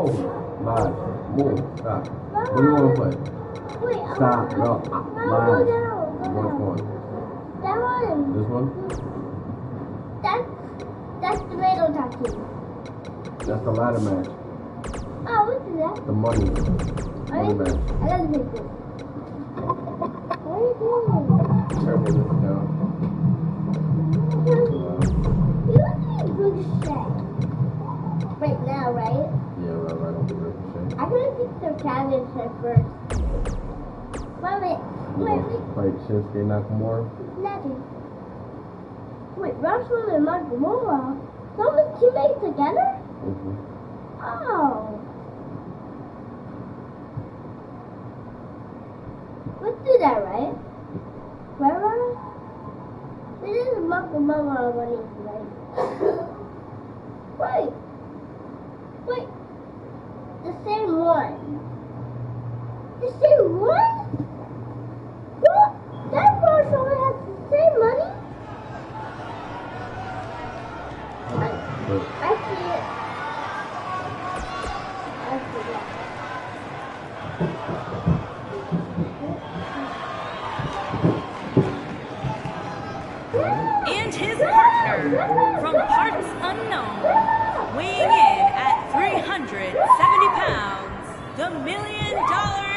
Live. Move. Stop. What do you want to play? Wait, stop. No. Live. Which one? That one. This one? That's tomato tattoo. That's the ladder match. Oh, what is that? The money match. I gotta take this. What are you doing? Careful, this down. You need good shit. Right now, right? Yeah, right on the ricochet. I gotta pick some cabbage at first. Wait. Fight Shinsuke Nakamura. Nothing. Wait, Russell and Nakamura? Someone's teammates together? Oh. Let's do that, right? Right, Rara? This is Nakamura running, right? Wait. The same one. The same one? What? That Russell has the same money? I see it. And his partner, from parts unknown, weighing in at 370 pounds, the $1 million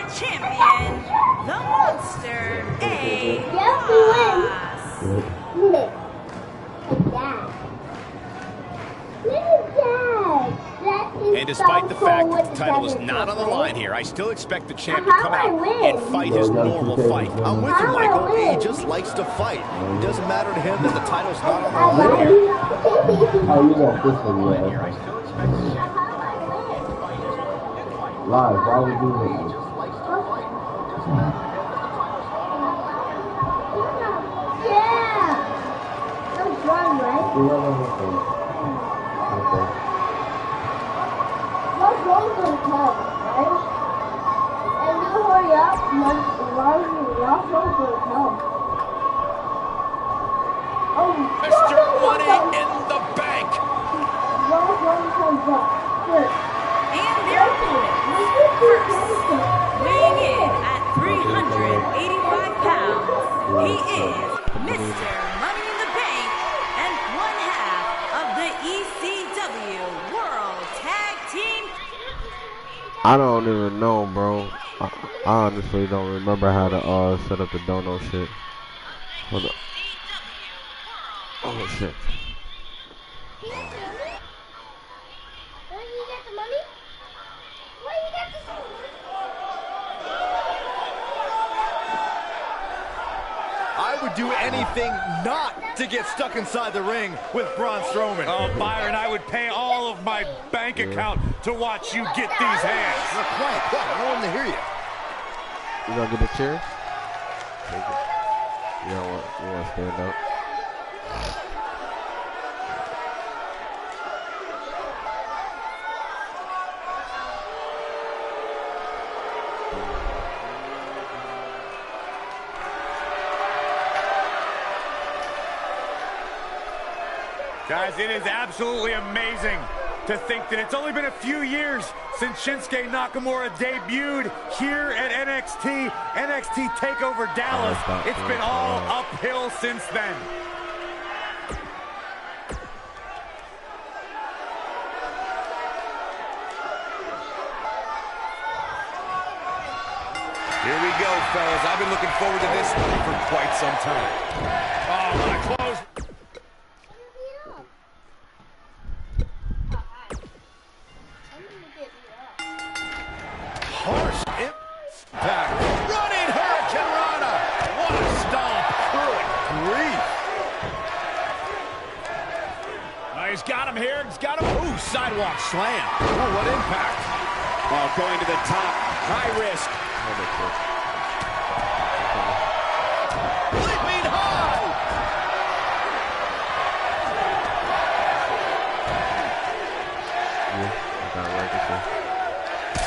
champion, the monster, And despite the fact that the title is not on the line here, I still expect the champ to come out and fight his normal fight. I'm with you, Michael. He just likes to fight. It doesn't matter to him that the title's not on the line here. Oh, you want this one, yeah. Live, why would you do this? Yeah! That's wrong, right? Okay. What's wrong with the club, right? And you hurry up, what's wrong with the club? Oh, Mr. Money in the Bank! What's wrong with the club? and their opponent, first, weighing in at 385 pounds, he is Mr. Money in the Bank and one half of the ECW World Tag Team. I don't even know, bro. I honestly don't remember how to set up the dono shit. Hold up. Oh shit. Where you get the money? Where you get the money? I would do anything not to get stuck inside the ring with Braun Strowman. Oh, Byron, I would pay all of my bank account to watch you get these hands. Look, quiet. I don't want to hear you. You gonna get a chair? Take it. You want to stand up? Guys, it is absolutely amazing to think that it's only been a few years since Shinsuke Nakamura debuted here at NXT TakeOver Dallas. It's been all uphill since then. Here we go, fellas. I've been looking forward to this one for quite some time. Oh, my clothes. Harsh impact. Running Hurricane Rana. What a stomp. Good grief. He's got him here. He's got him. Ooh, sidewalk slam. Ooh, what impact. Oh, going to the top. High risk. Leaping high.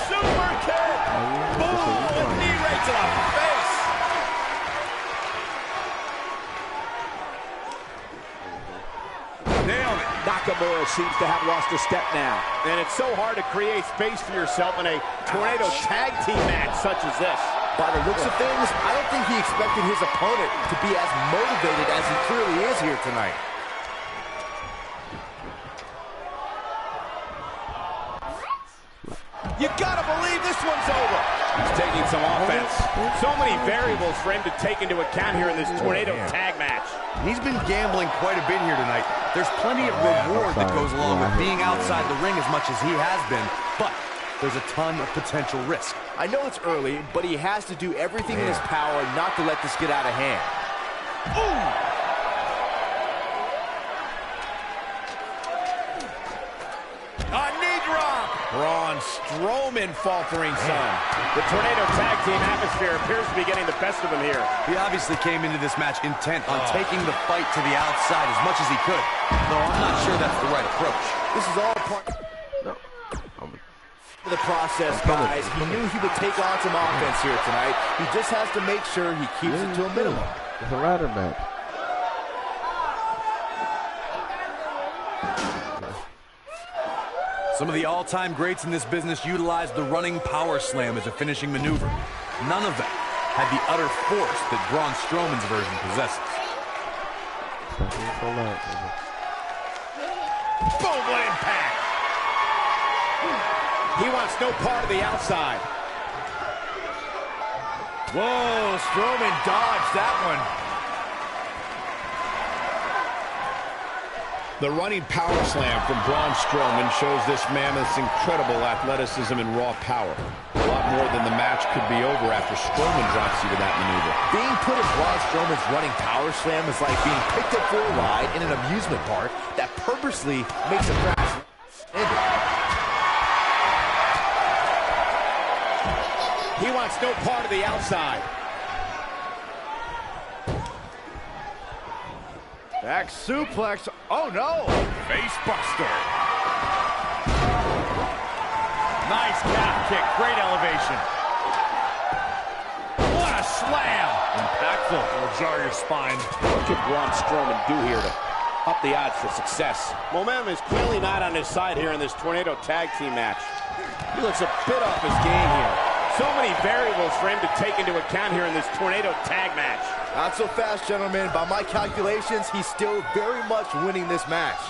Super kick. Boom. A knee right to the face. Nailed it. Nakamura Nakamura seems to have lost a step now. And it's so hard to create space for yourself in a tornado tag team match such as this. By the looks of things, I don't think he expected his opponent to be as motivated as he clearly is here tonight. You gotta believe this one's over. He's taking some offense. So many variables for him to take into account here in this tornado tag match. He's been gambling quite a bit here tonight. There's plenty of reward that goes along with being outside the ring as much as he has been, but there's a ton of potential risk. I know it's early, but he has to do everything in his power not to let this get out of hand. Ooh! A knee drop! Braun Strowman faltering some. The tornado tag team atmosphere appears to be getting the best of him here. He obviously came into this match intent on taking the fight to the outside as much as he could, though I'm not sure that's the right approach. This is all part of the process, guys. He knew he would take on some offense here tonight. He just has to make sure he keeps it to a minimum. It's a ladder match. Some of the all-time greats in this business utilized the running power slam as a finishing maneuver. None of them had the utter force that Braun Strowman's version possesses. Boom, what impact! He wants no part of the outside. Whoa, Strowman dodged that one. The running power slam from Braun Strowman shows this mammoth's incredible athleticism and raw power. A lot more than the match could be over after Strowman drops you to that maneuver. Being put in Braun Strowman's running power slam is like being picked up for a ride in an amusement park that purposely makes a crash ending. He wants no part of the outside. Back suplex. Oh, no. Face buster. Nice calf kick. Great elevation. What a slam. Impactful. It'll jar your spine. What can Braun Strowman do here to up the odds for success? Momentum is clearly not on his side here in this tornado tag team match. He looks a bit off his game here. So many variables for him to take into account here in this tornado tag match. Not so fast, gentlemen. By my calculations, he's still very much winning this match.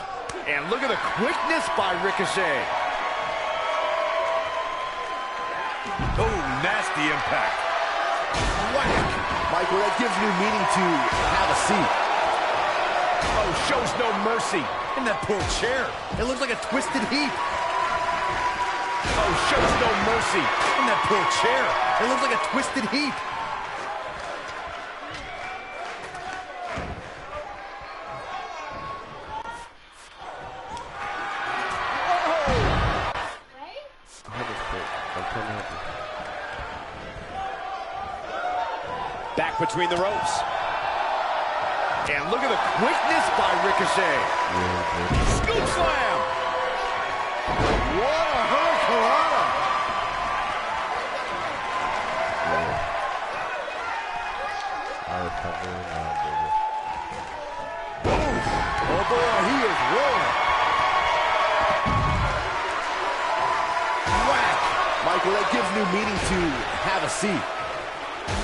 And look at the quickness by Ricochet. Oh, nasty impact. Whack! Michael, that gives new meaning to have a seat. Oh, shows no mercy. In that poor chair. It looks like a twisted heap. Oh, shows no mercy. In that poor chair. It looks like a twisted heap. Back between the ropes. And look at the quickness by Ricochet. Scoop slam. What a hurricanrana. Oh boy, he is rolling. Whack. Michael, that gives new meaning to have a seat.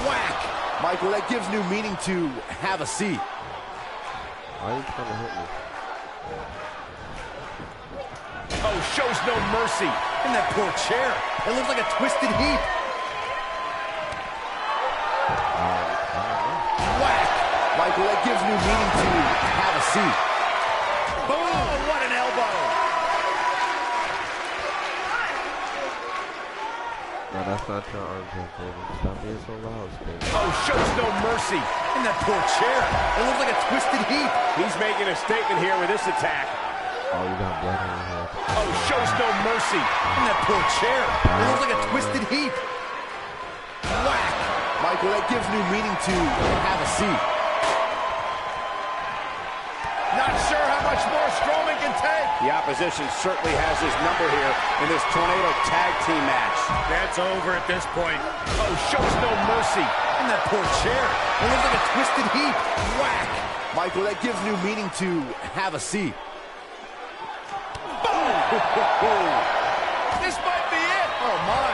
Whack. Michael, that gives new meaning to have a seat. Why are you trying to hit me? Oh, shows no mercy. In that poor chair. It looks like a twisted heap. Whack. Michael, that gives new meaning to have a seat. Boom, what an elbow. No, that's not your armpit, baby. Stop being so loud, baby. Oh, shows no mercy. In that poor chair. It looks like a twisted heap. He's making a statement here with this attack. Oh, you got blood on your head. Oh, shows no mercy. In that poor chair. It looks like a twisted heap. Whack. Michael, that gives new meaning to have a seat. Not sure how much more Strowman can take. The opposition certainly has his number here in this tornado tag team match. That's over at this point. Oh, shows no mercy. In that poor chair. It looks like a twisted heap. Whack. Michael, that gives new meaning to have a seat. This might be it. Oh, my.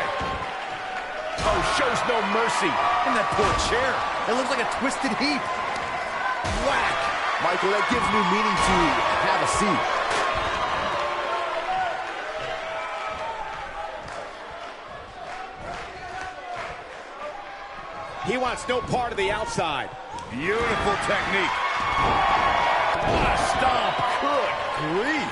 Oh, shows no mercy. And that poor chair. It looks like a twisted heap. Whack. Michael, that gives new meaning to have a seat. He wants no part of the outside. Beautiful technique. What a stomp. Good grief.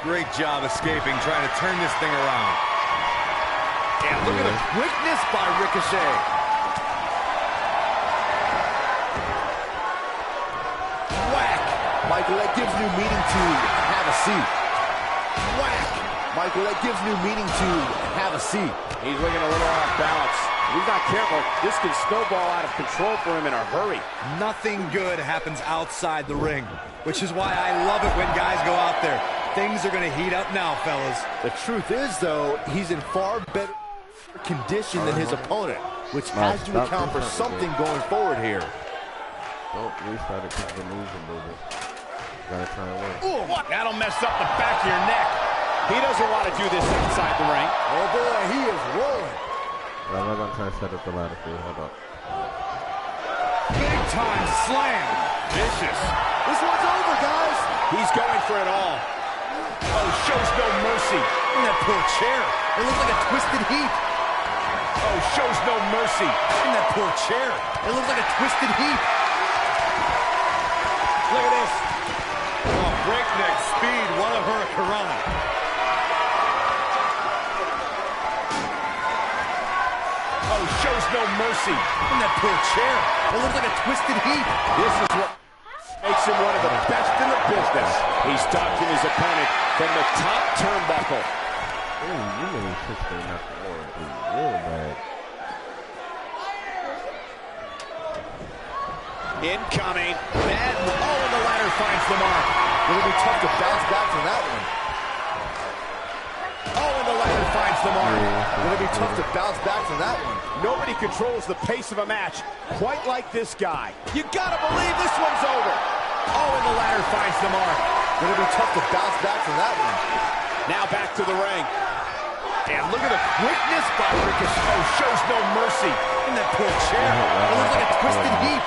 Great job escaping, trying to turn this thing around. And look at the quickness by Ricochet. Whack. Michael, that gives new meaning to have a seat. Whack. Michael, that gives new meaning to have a seat. He's looking a little off balance. If he's not careful, this can snowball out of control for him in a hurry. Nothing good happens outside the ring, which is why I love it when guys go out there. Things are going to heat up now, fellas. The truth is, though, he's in far better condition than his opponent, which has to account for something going forward here. Don't restart it because we're losing, baby. Gotta try and win. Ooh, what? That'll mess up the back of your neck. He doesn't want to do this inside the ring. Oh, boy, he is rolling. I'm not gonna try to set up the ladder for you. Hold up. Big time slam. Vicious. This one's over, guys. He's going for it all. Oh, shows no mercy. And that poor chair. It looks like a twisted heap. Oh, shows no mercy. And that poor chair. It looks like a twisted heap. Look at this. Oh, breakneck speed. What a hurricanrana. Oh, shows no mercy. And that poor chair. It looks like a twisted heap. This is what makes him one of the best in the business. He's stalking his opponent from the top turnbuckle. Ooh, you really pushed me not to war. Real bad. Incoming. Bad. Oh, and the ladder finds the mark. It'll be tough to bounce back from that one. Oh, and the ladder finds the mark. It'll be tough to bounce back from that one. Nobody controls the pace of a match quite like this guy. You gotta believe this one's over. Oh, and the ladder finds the mark. It'll be tough to bounce back from that one. Now back to the ring. And look at the quickness by Ricochet. Oh, shows no mercy. And that poor chair. It looks like a twisted heap.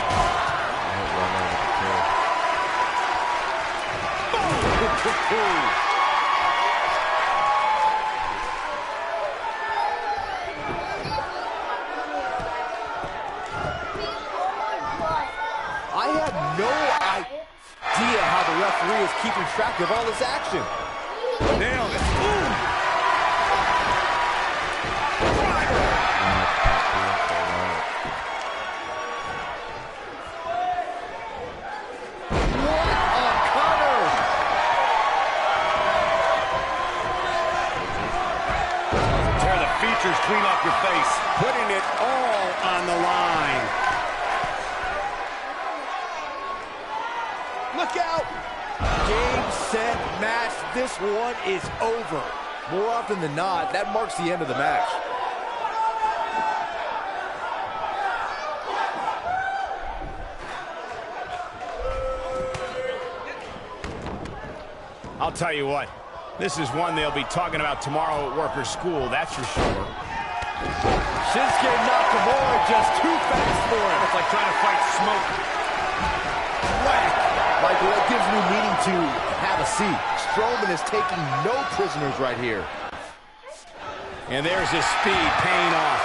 I have no idea how the referee is keeping track of all this action. Nailed it. Ooh. Clean off your face. Putting it all on the line. Look out! Game, set, match. This one is over. More often than not, that marks the end of the match. I'll tell you what. This is one they'll be talking about tomorrow at workers' school, that's for sure. Shinsuke Nakamura just too fast for him. It's like trying to fight smoke. Whack! Michael, that gives new meaning to have a seat. Strowman is taking no prisoners right here. And there's his speed paying off.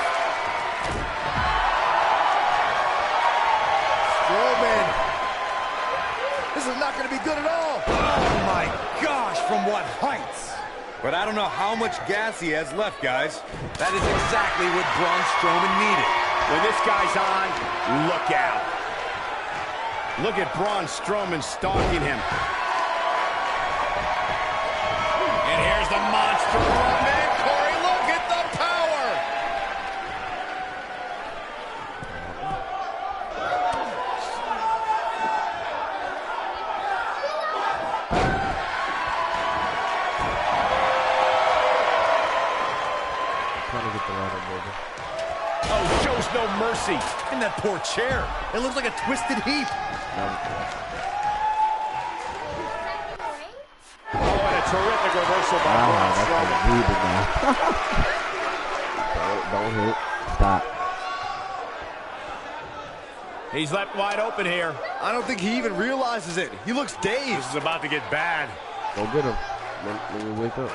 Strowman. This is not going to be good at all. Oh, my gosh, from what heights. But I don't know how much gas he has left, guys. That is exactly what Braun Strowman needed. When this guy's on, look out. Look at Braun Strowman stalking him. And here's the monster run. And Corey, look at the power. mercy. And that poor chair. It looks like a twisted heap. Oh, and a terrific reversal by Braun Strowman. Don't hit. Stop. He's left wide open here. I don't think he even realizes it. He looks dazed. This is about to get bad. Go get him. When you wake up.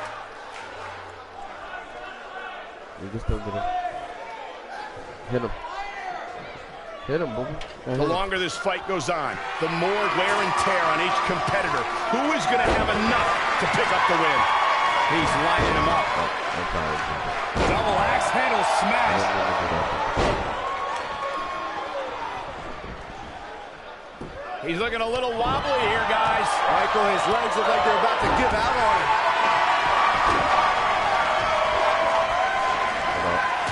You can still get him. Hit him. Hit him, boo. The longer this fight goes on, the more wear and tear on each competitor. Who is going to have enough to pick up the win? He's lining him up. Double axe handle smash. He's looking a little wobbly here, guys. Michael, his legs look like they're about to give out on him.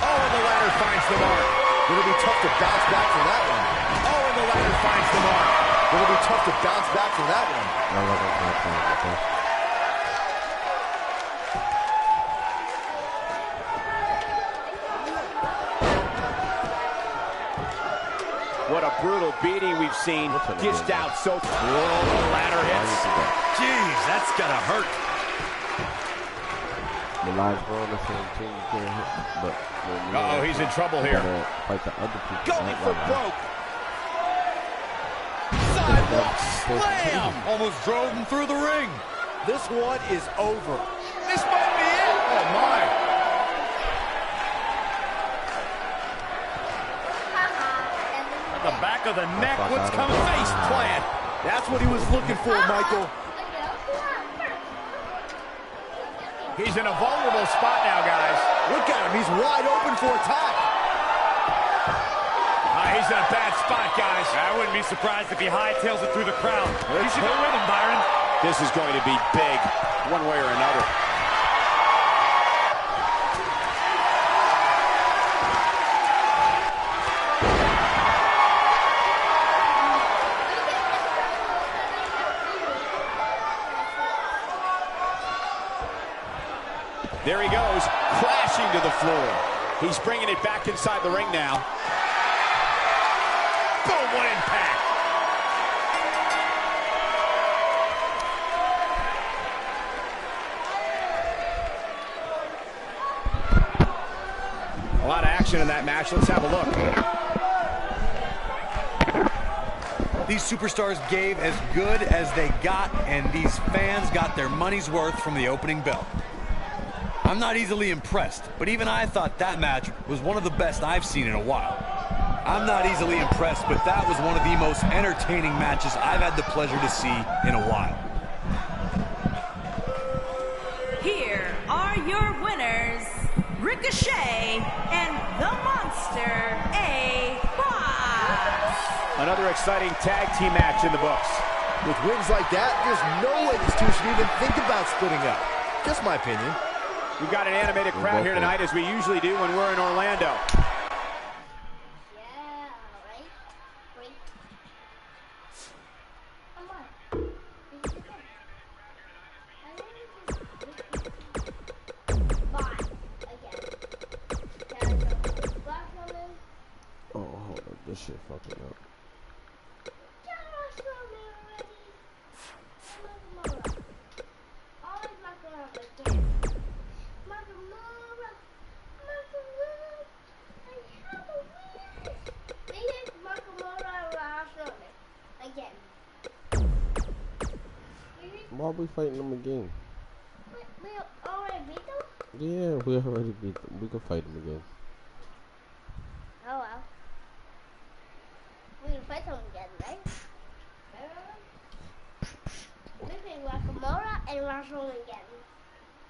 Oh, and the ladder finds the mark. It'll be tough to bounce back from that one. Oh, and the ladder finds the mark. It'll be tough to bounce back from that one. What a brutal beating we've seen. Dished out so... Whoa, the ladder hits. Jeez, that's gotta hurt. The line's going the same team. You can't hit, but uh-oh, he's in trouble here. Fight the other people. Going for broke. Sidewalk slam. Almost drove him through the ring. This one is over. This might be it. Oh, my. The back of the neck. What's coming? Face plant. That's what he was looking for, Michael. He's in a vulnerable spot now, guys. Look at him. He's wide open for attack. He's in a bad spot, guys. I wouldn't be surprised if he hightails it through the crowd. You should go with him, Byron. This is going to be big, one way or another. There he goes, crashing to the floor. He's bringing it back inside the ring now. Boom, what impact. A lot of action in that match. Let's have a look. These superstars gave as good as they got, and these fans got their money's worth from the opening bell. I'm not easily impressed, but even I thought that match was one of the best I've seen in a while. I'm not easily impressed, but that was one of the most entertaining matches I've had the pleasure to see in a while. Here are your winners, Ricochet and the Monster, A-Boss. Another exciting tag team match in the books. With wins like that, there's no way these two should even think about splitting up. Just my opinion. We've got an animated crowd here tonight, as we usually do when we're in Orlando. Oh, hold on. This shit fucking up. Why are we fighting them again? We already beat them? Yeah, we already beat them. We can fight them again. Oh well. We can fight them again, right? We can Nakamura and Braun Strowman again.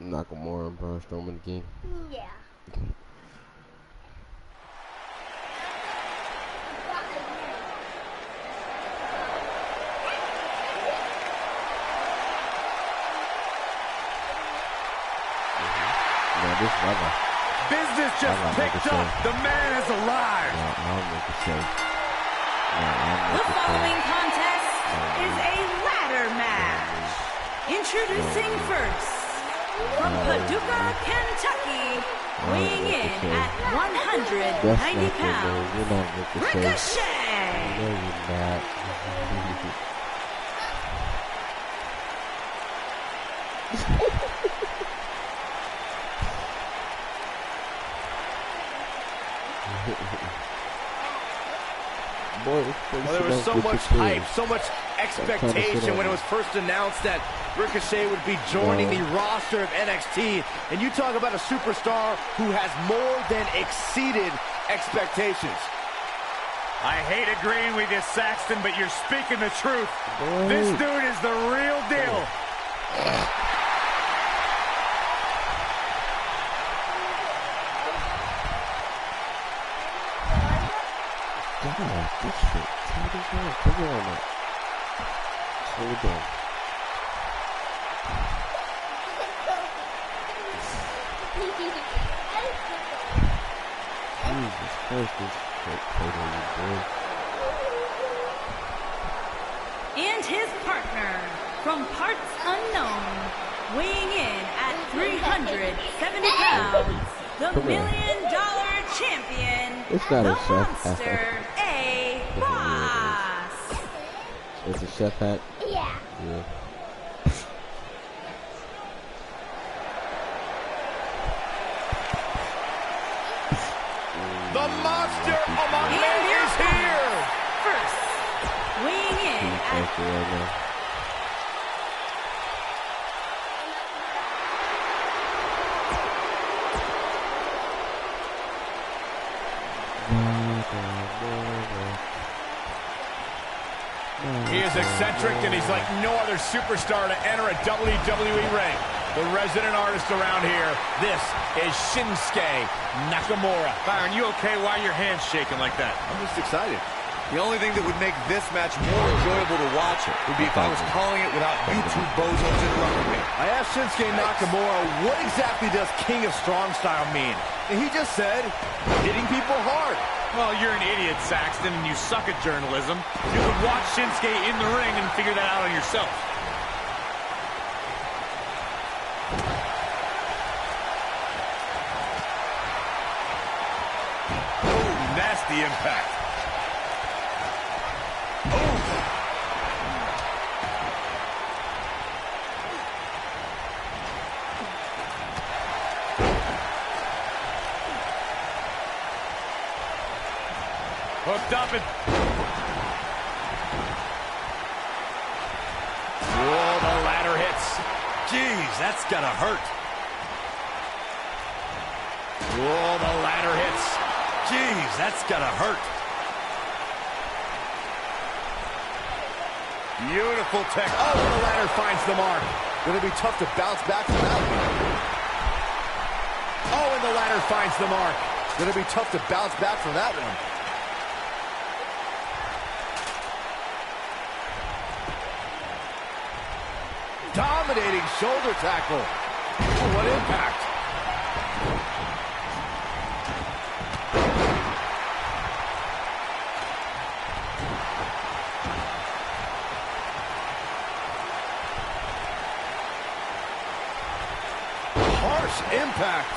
Nakamura and Braun Strowman again? Yeah. Business just picked up. The man is alive. The following contest is a ladder match. Introducing first, From Paducah, Kentucky, weighing in at 190 pounds, Ricochet. No, you're not. Boy, well, there was so much hype, so much expectation when it was first announced that Ricochet would be joining the roster of NXT. And you talk about a superstar who has more than exceeded expectations. I hate agreeing with you, Saxton, but you're speaking the truth. This dude is the real deal. God, this shit. Come on now. Slow it down. Jesus Christ, this shit. And his partner, from parts unknown, weighing in at 370 pounds, the $1 million champion, It's not the a chef. Monster A Boss. It's a chef hat? Yeah. Yeah. The monster among men is here! First, weighing in at Right now. He is eccentric, and he's like no other superstar to enter a WWE ring. The resident artist around here, this is Shinsuke Nakamura. Byron, you okay? Why are your hands shaking like that? I'm just excited. The only thing that would make this match more enjoyable to watch would be if I was calling it without you two bozos interrupting me. I asked Shinsuke Nakamura, what exactly does King of Strong Style mean? And he just said, hitting people hard. Well, you're an idiot, Saxton, and you suck at journalism. You could watch Shinsuke in the ring and figure that out on yourself. Ooh, nasty impact. Hooked up and... Whoa, the ladder hits. Jeez, that's gotta hurt. Whoa, the ladder hits. Jeez, that's gotta hurt. Beautiful tech. Oh, the ladder finds the mark. Gonna be tough to bounce back from that one. Oh, and the ladder finds the mark. Gonna be tough to bounce back from that one. Dominating shoulder tackle. Ooh, what impact. Harsh impact.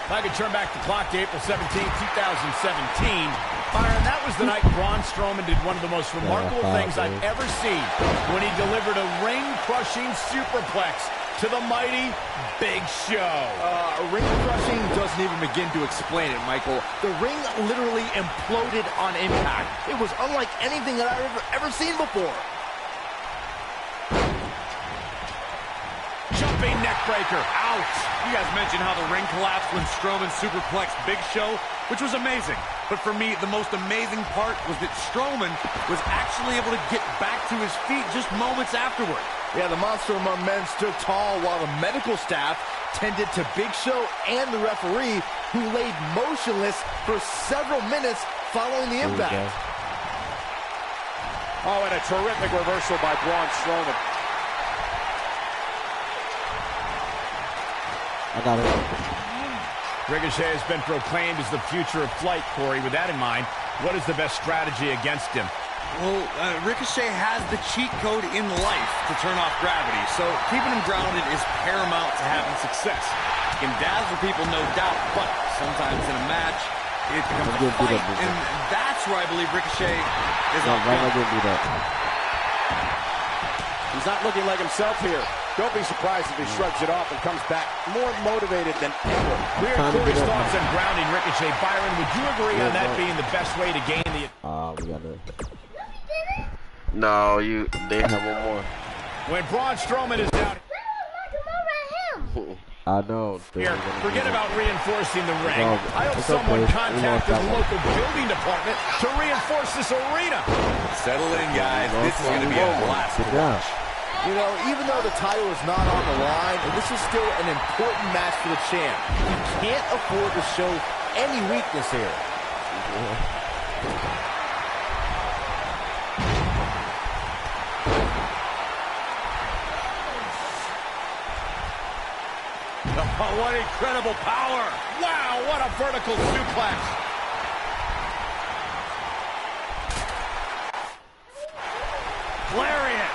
If I could turn back the clock to April 17, 2017, Byron, that was the night Braun Strowman did one of the most remarkable things I've ever seen when he delivered a ring-crushing superplex to the mighty Big Show. Ring-crushing doesn't even begin to explain it, Michael. The ring literally imploded on impact. It was unlike anything that I've ever seen before. Jumping neck breaker. Ouch! You guys mentioned how the ring collapsed when Strowman superplexed Big Show, which was amazing. But for me, the most amazing part was that Strowman was actually able to get back to his feet just moments afterward. Yeah, the monster among men stood tall while the medical staff tended to Big Show and the referee, who laid motionless for several minutes following the impact. Oh, and a terrific reversal by Braun Strowman. I got it. Ricochet has been proclaimed as the future of flight, Corey. With that in mind, what is the best strategy against him? Well, Ricochet has the cheat code in life to turn off gravity, so keeping him grounded is paramount to having success. He can dazzle people, no doubt, but sometimes in a match, it becomes a fight, and that's where I believe Ricochet is off. He's not looking like himself here. Don't be surprised if he shrugs it off and comes back more motivated than ever. We heard Corey's thoughts on grounding Ricochet. Byron, would you agree on that being the best way to gain the... we gotta... No, they have one more. When Braun Strowman is down... I know. Here, forget about reinforcing the ring. I hope someone contacted the local building department to reinforce this arena. Settle in, guys. This is going to be a blast. Good job. You know, even though the title is not on the line, and this is still an important match for the champ, you can't afford to show any weakness here. Oh, what incredible power! Wow, what a vertical suplex! Lariat!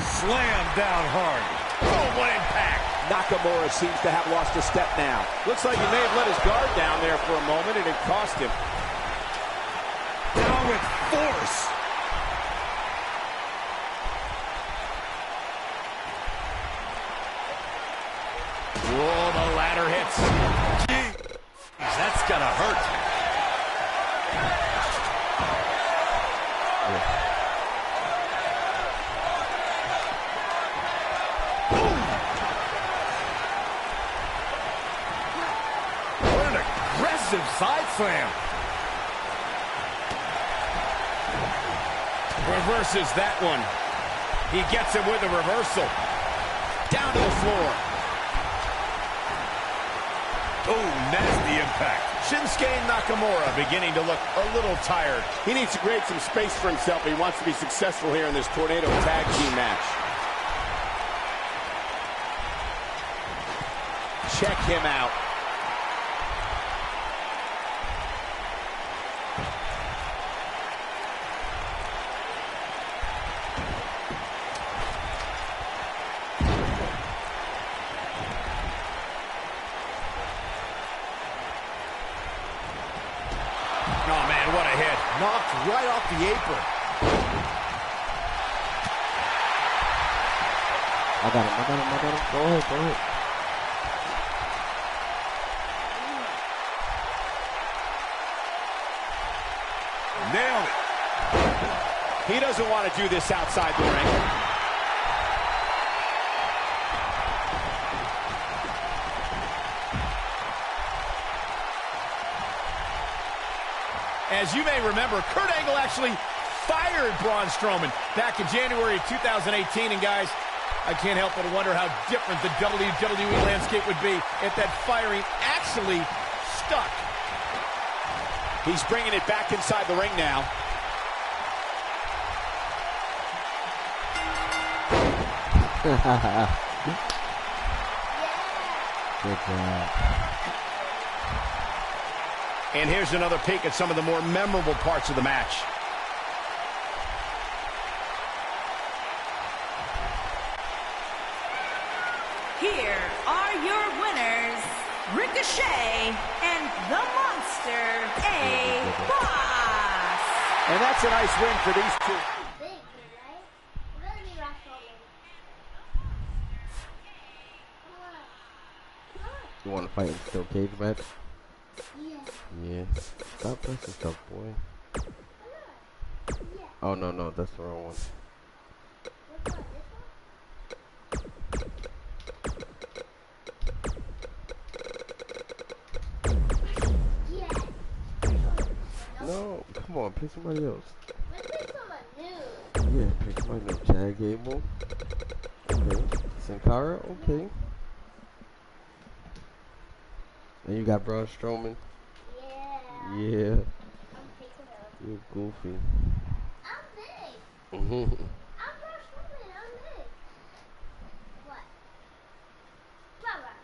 Slam down hard. Oh, what impact! Nakamura seems to have lost a step now. Looks like he may have let his guard down there for a moment, and it cost him. Down with force! Whoa, the ladder hits. Jeez, that's gonna hurt. What an aggressive side slam. Reverses that one. He gets him with a reversal. Down to the floor. Oh, nasty impact. Shinsuke Nakamura beginning to look a little tired. He needs to create some space for himself. He wants to be successful here in this Tornado Tag Team match. Check him out. Oh, man, what a hit. Knocked right off the apron. I got him. Go ahead. Nailed it. He doesn't want to do this outside the ring. As you may remember, Kurt Angle actually fired Braun Strowman back in January of 2018. And guys, I can't help but wonder how different the WWE landscape would be if that firing actually stuck. He's bringing it back inside the ring now. Good job. And here's another peek at some of the more memorable parts of the match. Here are your winners, Ricochet and the Monster, A-Boss. And that's a nice win for these two. Big, right? We're gonna be wrestling. You want to fight in steel cage match? Yeah. Yeah. Stop pressing stuff, boy. Oh, no, that's the wrong one. Which one? This one? Yeah. No, come on, pick somebody else. Let's pick someone new. Yeah, pick somebody new. Chad Gable. Okay. Sin Cara, okay. And you got Braun Strowman. Yeah. Yeah. I'm picking her. You're goofy. I'm big. Mm-hmm. I'm Braun Strowman. I'm big. What? Rara.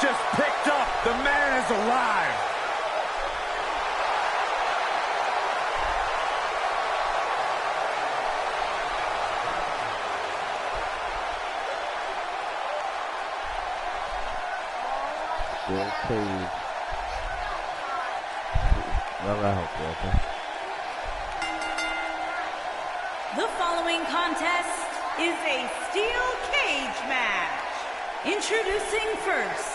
just picked up. The man is alive. Okay. The following contest is a steel cage match. Introducing first,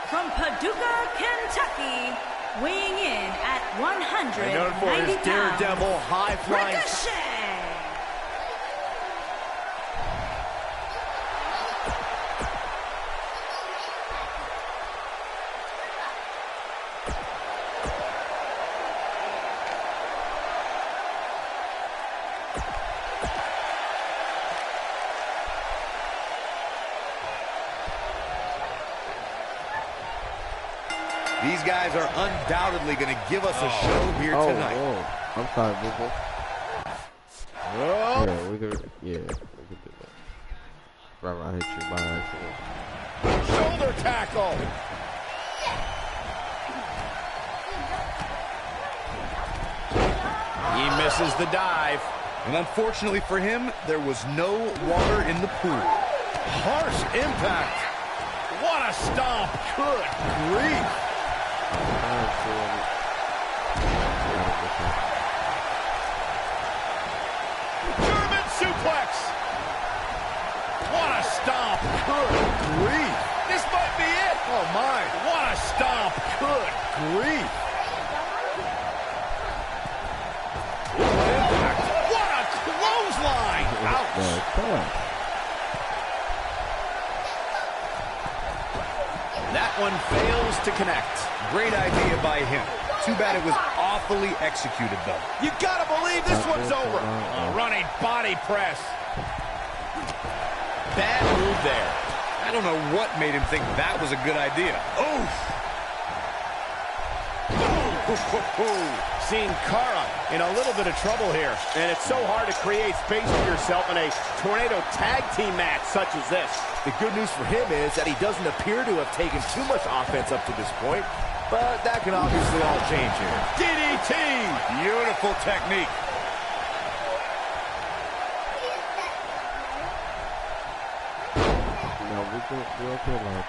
from Paducah, Kentucky, weighing in at 190 known for his pounds, daredevil, high-flying... Ricochet. These guys are undoubtedly going to give us a show here tonight. I'm sorry, Boo-Boo. Oh. Yeah, we could do that. RARA hit you by accident. Shoulder tackle. He misses the dive. And unfortunately for him, there was no water in the pool. Harsh impact. What a stomp. Good grief. German suplex. What a stomp. Good grief. This might be it. Oh, my. What a stomp. Good grief. What impact. What a clothesline. Ouch. That one fails to connect. Great idea by him. Too bad it was awfully executed, though. You gotta believe this one's over. A running body press. Bad move there. I don't know what made him think that was a good idea. Oof! Seeing Cara in a little bit of trouble here. And it's so hard to create space for yourself in a tornado tag team match such as this. The good news for him is that he doesn't appear to have taken too much offense up to this point, but that can obviously all change here. DDT! Beautiful technique. No, we're okay, man.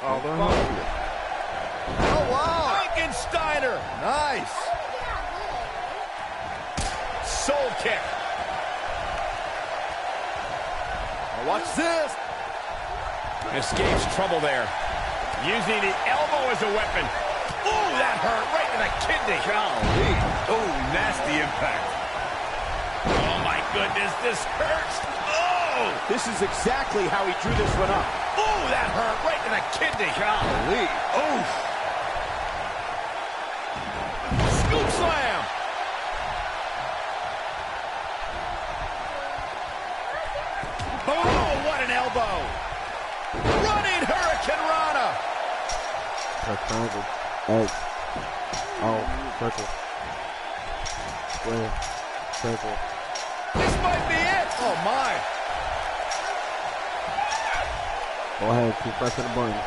Oh, wow! Frankensteiner! Nice! Soul kick. Now watch this. Escapes trouble there. Using the elbow as a weapon. Ooh, that hurt right to the kidney. Golly. Oh, nasty impact. Oh, my goodness, this hurts. Oh! This is exactly how he drew this one up. Ooh, that hurt right to the kidney. Golly. Oof. Scoop slam. Oh, what an elbow. Running Hurricane Rana. Triangle. X. Oh, circle. Square. Circle. This might be it. Oh, my. Go ahead, keep pressing the button.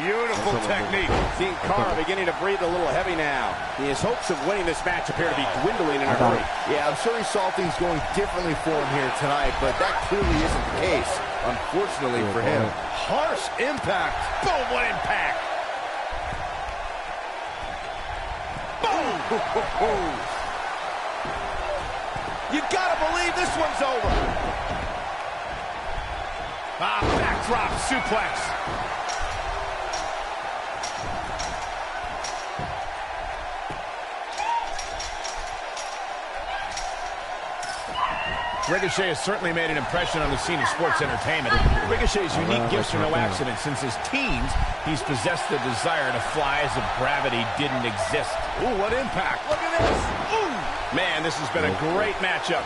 Beautiful technique. Seeing Cara beginning to breathe a little heavy now. His hopes of winning this match appear to be dwindling in a hurry. Yeah, I'm sure he saw things going differently for him here tonight, but that clearly isn't the case, unfortunately for him. Harsh impact. Boom, what impact. Boom. You gotta believe this one's over. Backdrop suplex. Ricochet has certainly made an impression on the scene of sports entertainment. Ricochet's unique gifts are no accident. Since his teens, he's possessed the desire to fly as if gravity didn't exist. Ooh, what impact. Look at this. Ooh. Man, this has been a great matchup.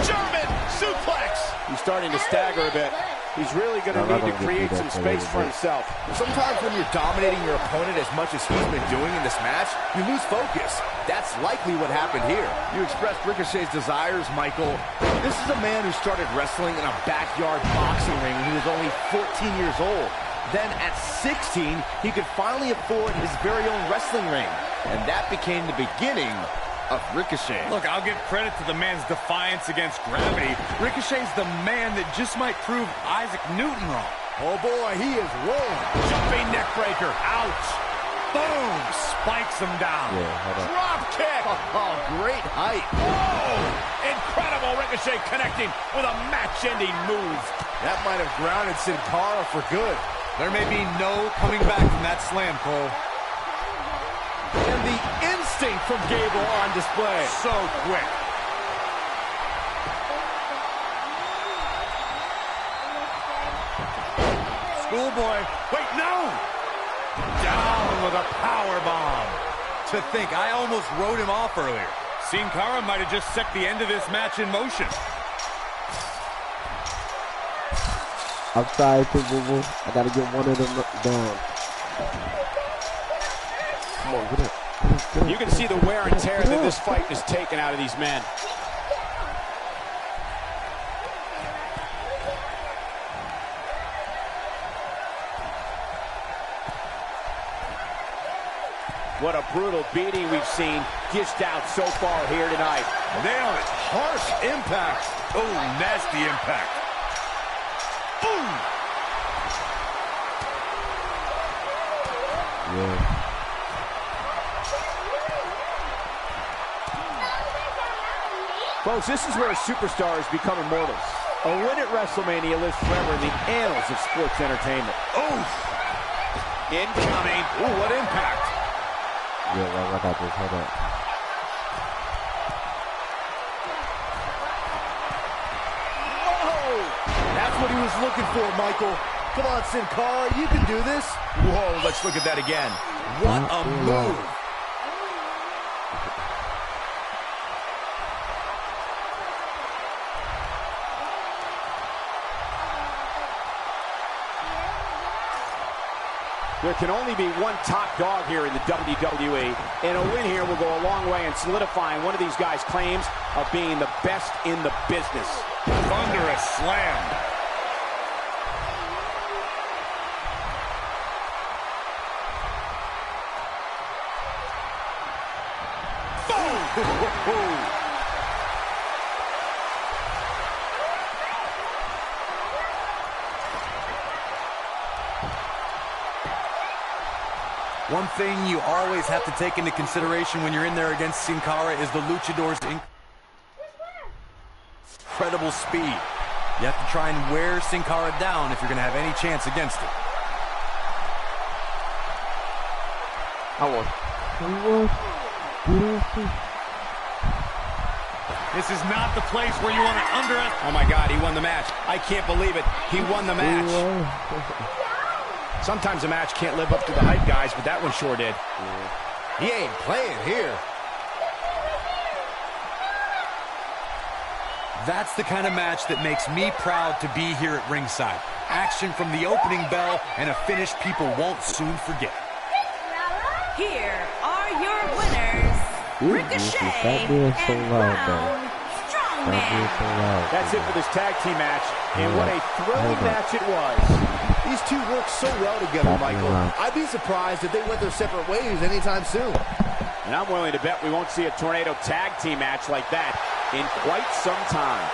German suplex. He's starting to stagger a bit. He's really going to need to create some space for himself. Sometimes when you're dominating your opponent as much as he's been doing in this match, you lose focus. That's likely what happened here. You expressed Ricochet's desires, Michael. This is a man who started wrestling in a backyard boxing ring when he was only 14 years old. Then at 16, he could finally afford his very own wrestling ring. And that became the beginning of Ricochet. Look, I'll give credit to the man's defiance against gravity. Ricochet's the man that just might prove Isaac Newton wrong. Oh boy, he is rolling. Jumping neck breaker. Ouch. Boom! Spikes him down. Drop kick. Oh, great height. Whoa! Incredible. Ricochet connecting with a match-ending move. That might have grounded Sin Cara for good. There may be no coming back from that slam, Cole. And the instinct from Gable on display. So quick. Schoolboy. Wait, no! Down with a power bomb. To think, I almost wrote him off earlier. Sin Cara might have just set the end of this match in motion. I'm sorry, boo-boo. I gotta get one of them down. Come on, get up. You can see the wear and tear that this fight has taken out of these men. What a brutal beating we've seen dished out so far here tonight. Nailed it. Harsh impact. Oh, nasty impact. Boom! Yeah. Folks, this is where superstars become immortals. A win at WrestleMania lives forever in the annals of sports entertainment. Oof! Incoming. Ooh, what impact! Yeah, I got this. Hold up. That's what he was looking for, Michael. Come on, Sin Cara, you can do this. Whoa, let's look at that again. What a move. There can only be one top dog here in the WWE, and a win here will go a long way in solidifying one of these guys' claims of being the best in the business. Thunderous slam. Boom! One thing you always have to take into consideration when you're in there against Sin Cara is the Luchador's incredible speed. You have to try and wear Sin Cara down if you're going to have any chance against it. This is not the place where you want to underestimate. Oh my God, he won the match. I can't believe it. He won the match. Sometimes a match can't live up to the hype, guys, but that one sure did. He ain't playing here. That's the kind of match that makes me proud to be here at ringside. Action from the opening bell and a finish people won't soon forget. Here are your winners, Ricochet and Brown Strongman. That's it for this tag team match, and what a thrilling match it was. These two work so well together, Michael. I'd be surprised if they went their separate ways anytime soon. And I'm willing to bet we won't see a tornado tag team match like that in quite some time.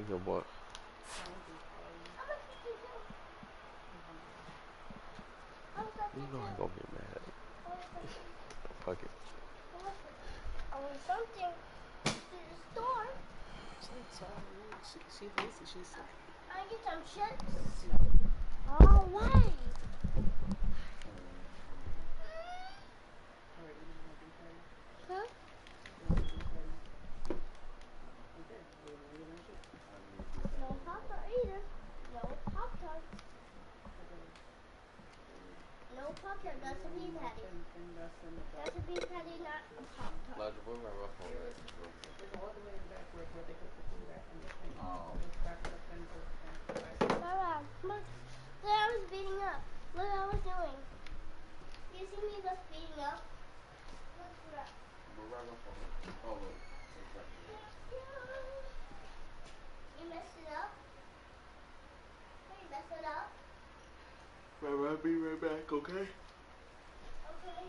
your boy. You know I gonna get mad. Fuck it. I want something to the store. She lazy. She's like, I get some chips. Oh, why? Huh? No Pop-Tart either. No Pop-Tart. No Pop-Tart. That's a beef patty. That's a beef patty, not a Pop-Tart. Elijah, where my rough on that? it's all the way in the back where they put the food at and the thing. Oh. Mama, look. Look, I was beating up. Look what I was doing. You see me just beating up? Look at that. Where my rough on that? Oh, look. You messed it up? You messed it up? I'll be right back, okay? Okay.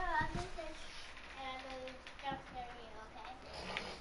I'm just and I'm going to downstairs you, okay?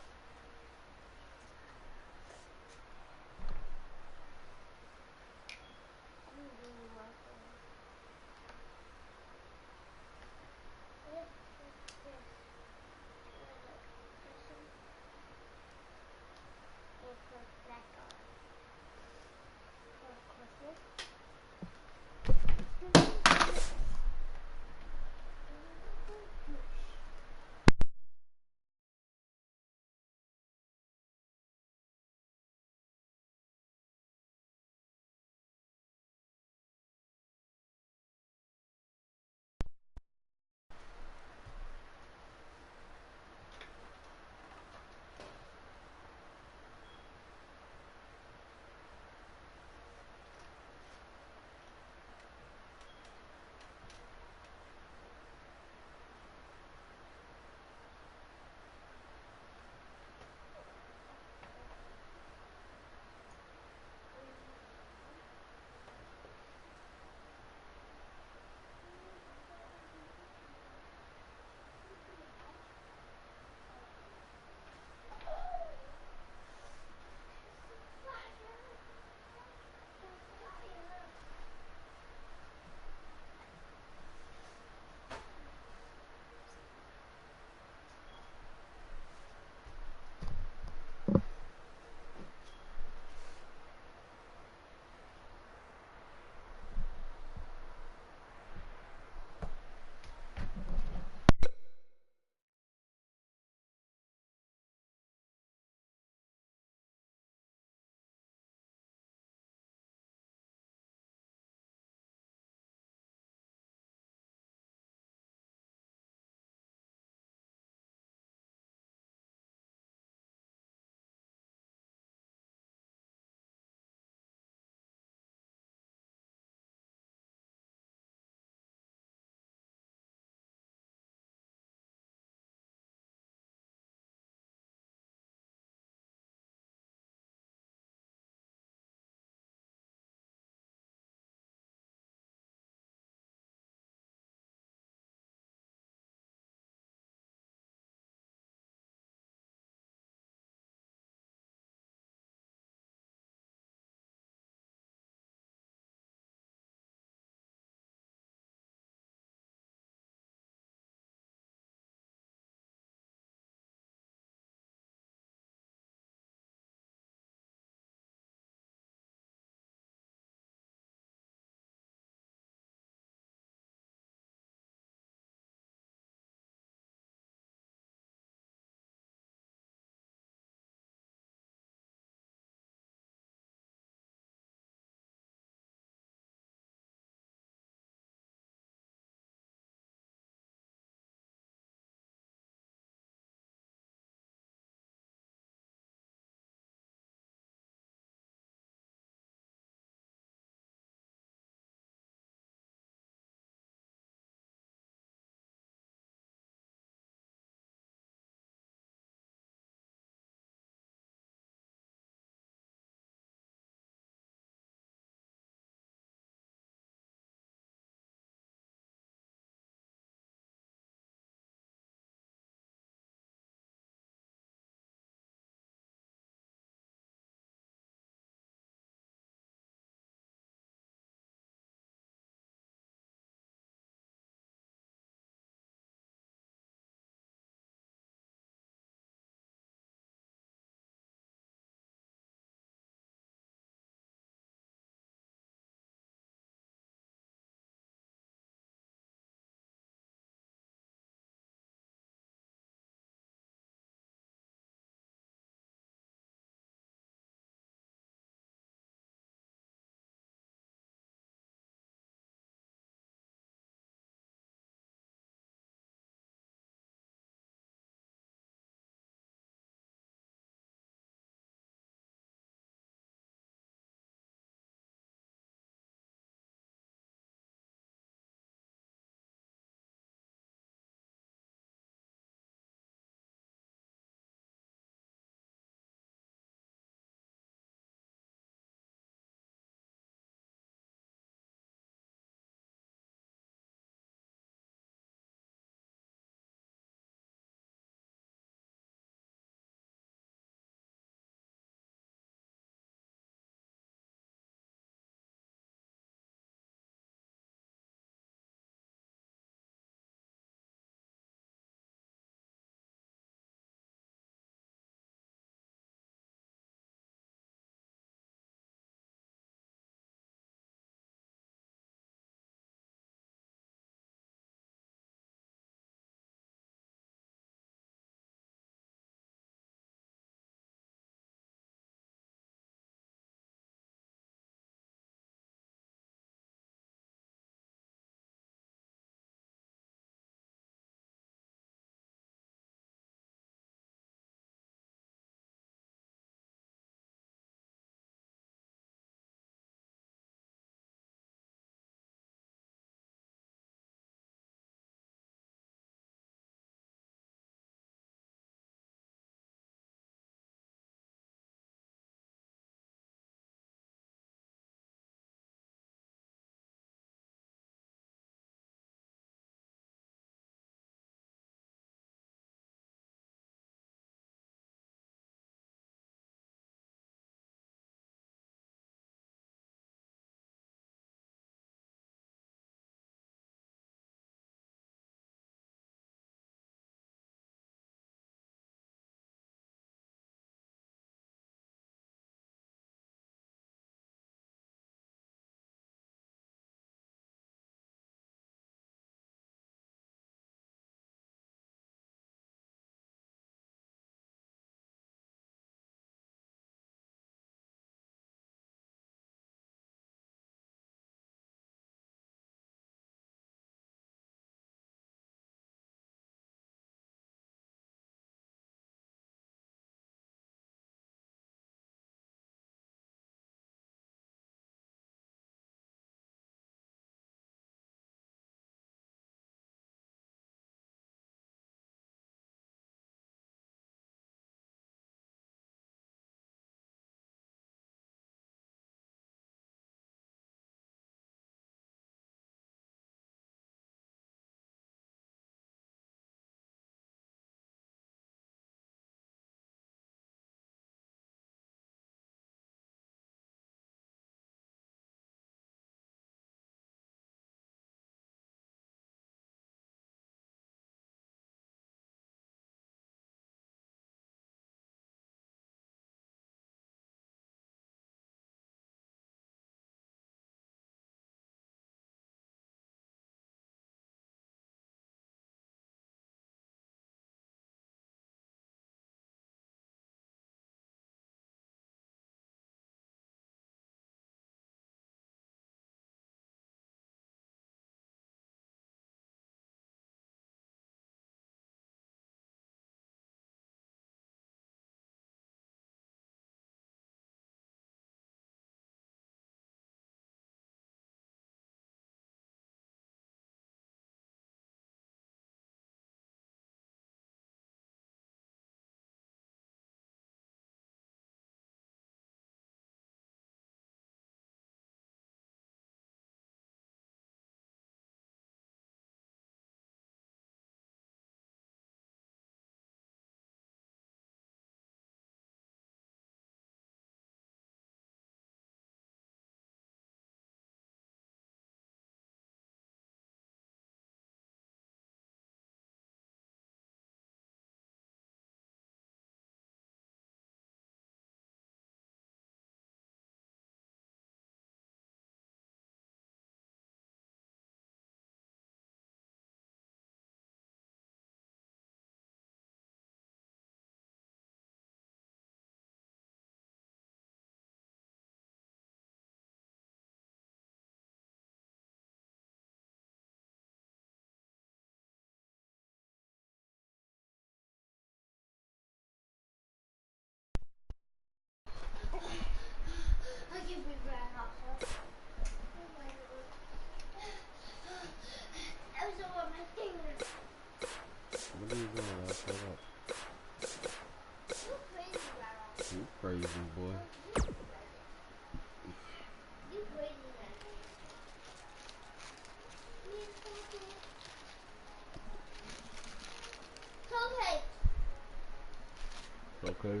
Okay.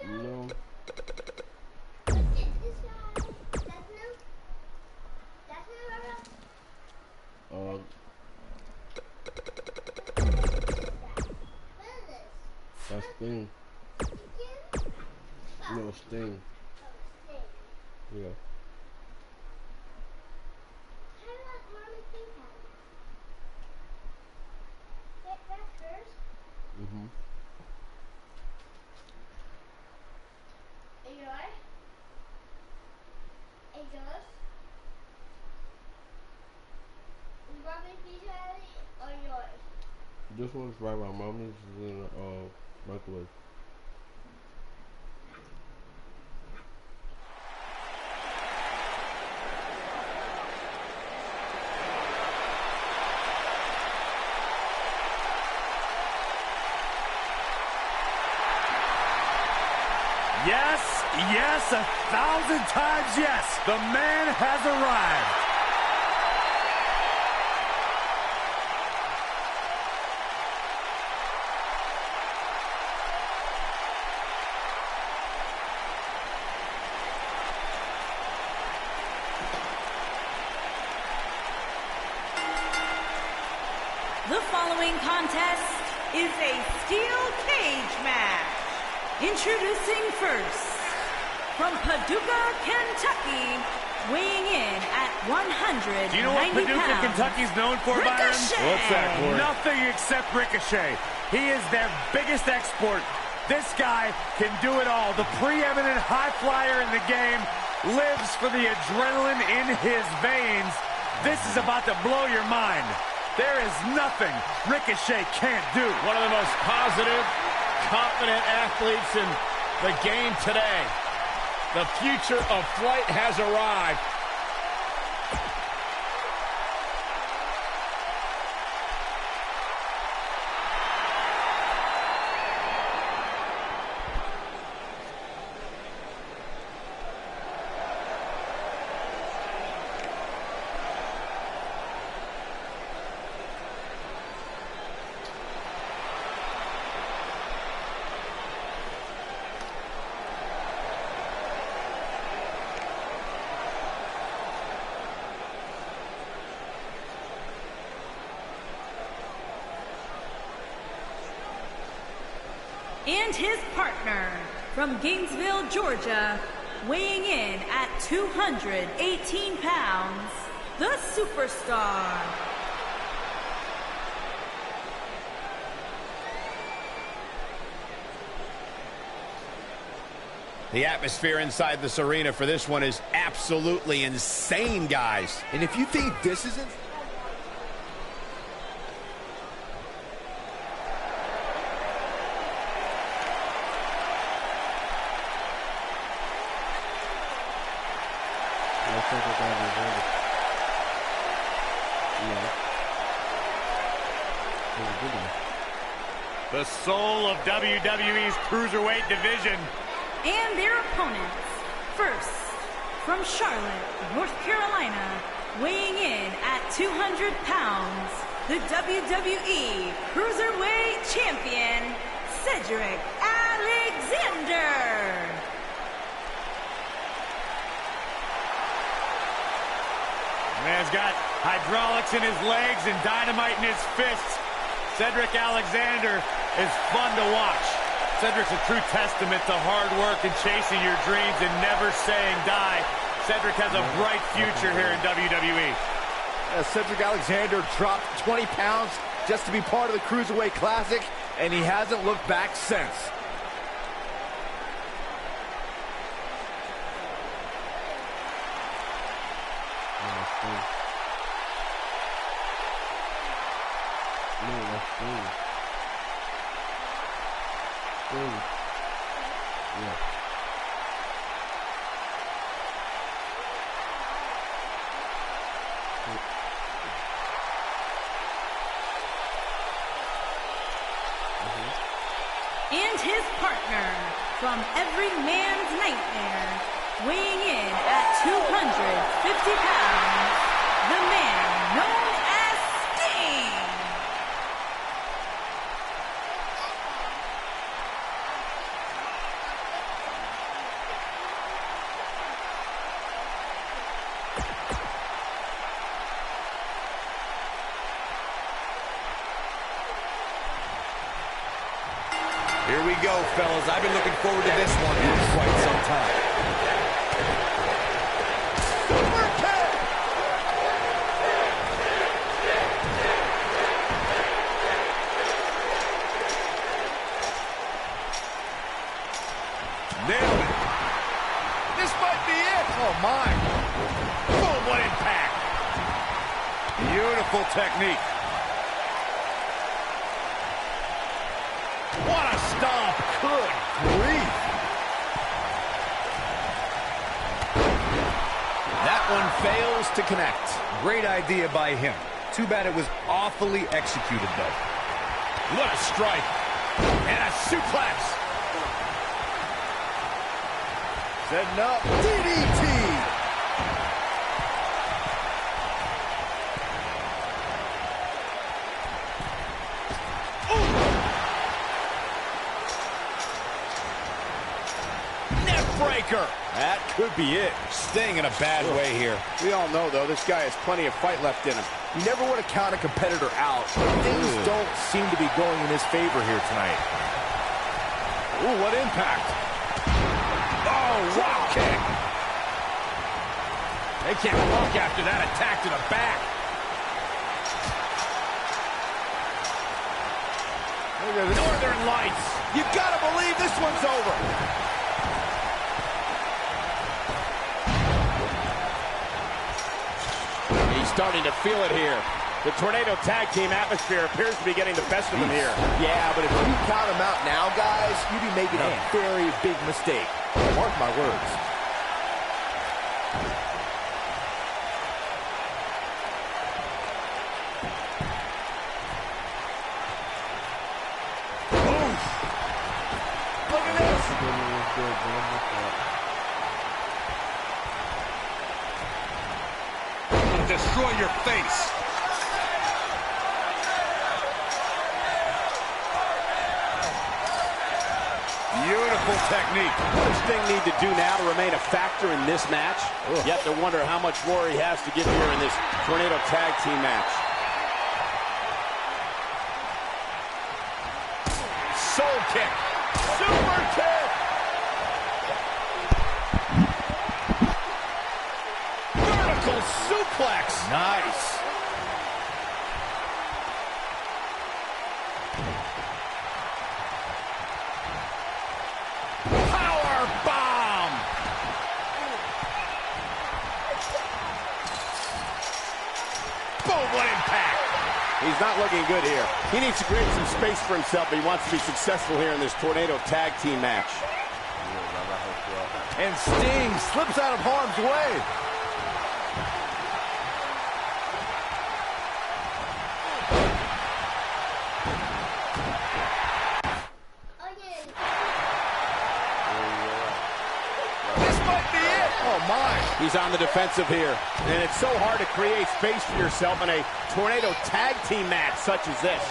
No. That's Sting. No, Sting. Yeah. Mm-hmm. This one's right by mommy's in the microwave. Yes, yes, 1,000 times yes. The man has arrived. The following contest is a steel cage match. Introducing first, from Paducah, Kentucky, weighing in at 190 pounds. Do you know what Paducah, Kentucky's known for, Byron? What's that, Corey? Nothing except Ricochet. He is their biggest export. This guy can do it all. The preeminent high flyer in the game lives for the adrenaline in his veins. This is about to blow your mind. There is nothing Ricochet can't do. One of the most positive, confident athletes in the game today. The future of flight has arrived. And his partner, from Gainesville, Georgia, weighing in at 218 pounds, the Superstar. The atmosphere inside this arena for this one is absolutely insane, guys. And if you think this isn't... The soul of WWE's Cruiserweight division. And their opponents, first, from Charlotte, North Carolina, weighing in at 200 pounds, the WWE Cruiserweight Champion, Cedric Alexander. Man's got hydraulics in his legs and dynamite in his fists. Cedric Alexander is fun to watch. Cedric's a true testament to hard work and chasing your dreams and never saying die. Cedric has a bright future here in WWE. Cedric Alexander dropped 20 pounds just to be part of the Cruiserweight Classic, and he hasn't looked back since. And his partner, from every man's nightmare, Weighing in at 250 pounds, the man known as Sting. Here we go, fellas. I've been looking forward to this one for quite some time. Super kick! Nailed it. This might be it. Oh, my. Boom, what impact. Beautiful technique. What a stomp. Good grief. That one fails to connect. Great idea by him. Too bad it was awfully executed, though. What a strike. And a suplex. Setting up. DDT. Breaker. That could be it. Sting in a bad way here. We all know, though, this guy has plenty of fight left in him. You never want to count a competitor out. Things don't seem to be going in his favor here tonight. Ooh, what impact. Oh, wow kick. They can't walk after that attack to the back. Look at the Northern Lights. You gotta believe this one's over. Starting to feel it here. The Tornado Tag Team atmosphere appears to be getting the best of him here. Yeah, but if you count him out now, guys, you'd be making a very big mistake. Mark my words. Oof. Look at this. Destroy your face. Beautiful technique. What does Sting need to do now to remain a factor in this match? You have to wonder how much more he has to give here in this Tornado Tag Team match. Soul kick. Super kick. Vertical suplex. Nice. Power bomb. Boom, what impact. He's not looking good here. He needs to create some space for himself if he wants to be successful here in this Tornado Tag Team match. And Sting slips out of harm's way. This might be it. Oh, my. He's on the defensive here. And it's so hard to create space for yourself in a Tornado Tag Team match such as this.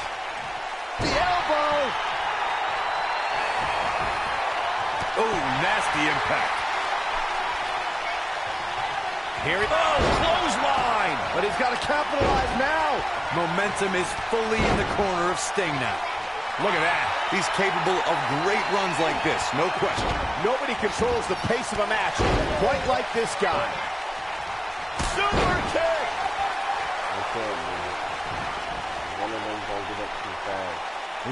The elbow. Oh, nasty impact. Here he goes. Clothesline. But he's got to capitalize now. Momentum is fully in the corner of Sting now. Look at that. He's capable of great runs like this, no question. Nobody controls the pace of a match quite like this guy. Super kick.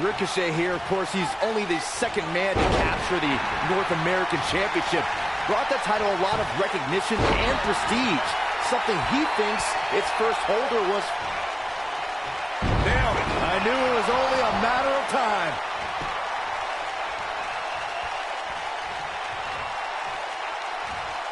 Ricochet here, of course, he's only the second man to capture the North American Championship. Brought the title a lot of recognition and prestige. Something he thinks its first holder was. Nailed it. I knew it was only a matter of time.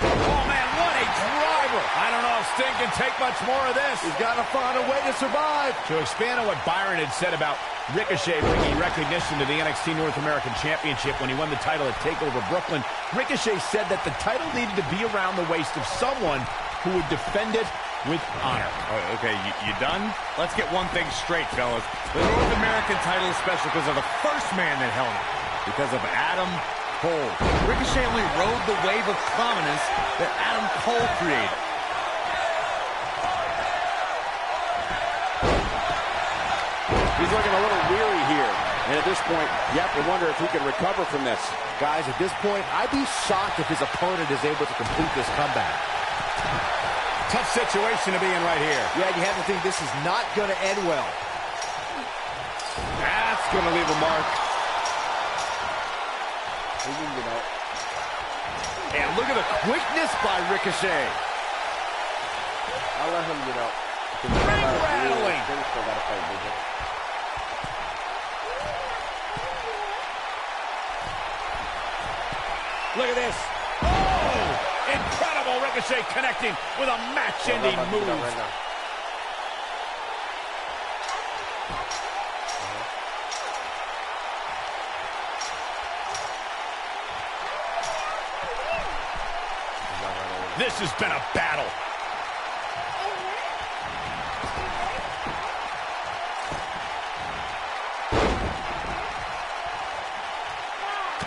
Oh, man, what a driver. I don't know if Sting can take much more of this. He's got to find a way to survive. To expand on what Byron had said about Ricochet bringing recognition to the NXT North American Championship when he won the title at TakeOver Brooklyn. Ricochet said that the title needed to be around the waist of someone who would defend it with honor. Oh, okay, you done? Let's get one thing straight, fellas. The North American title is special because of the first man that held it, because of Adam Cole. Ricochet only rode the wave of prominence that Adam Cole created. He's looking a little weary here. And at this point, you have to wonder if he can recover from this. Guys, at this point, I'd be shocked if his opponent is able to complete this comeback. Tough situation to be in right here. Yeah, you have to think this is not going to end well. That's going to leave a mark. And look at the quickness by Ricochet. I'll let him get up. Rattling. Look at this. Oh! Incredible Ricochet connecting with a match-ending move. This has been a battle.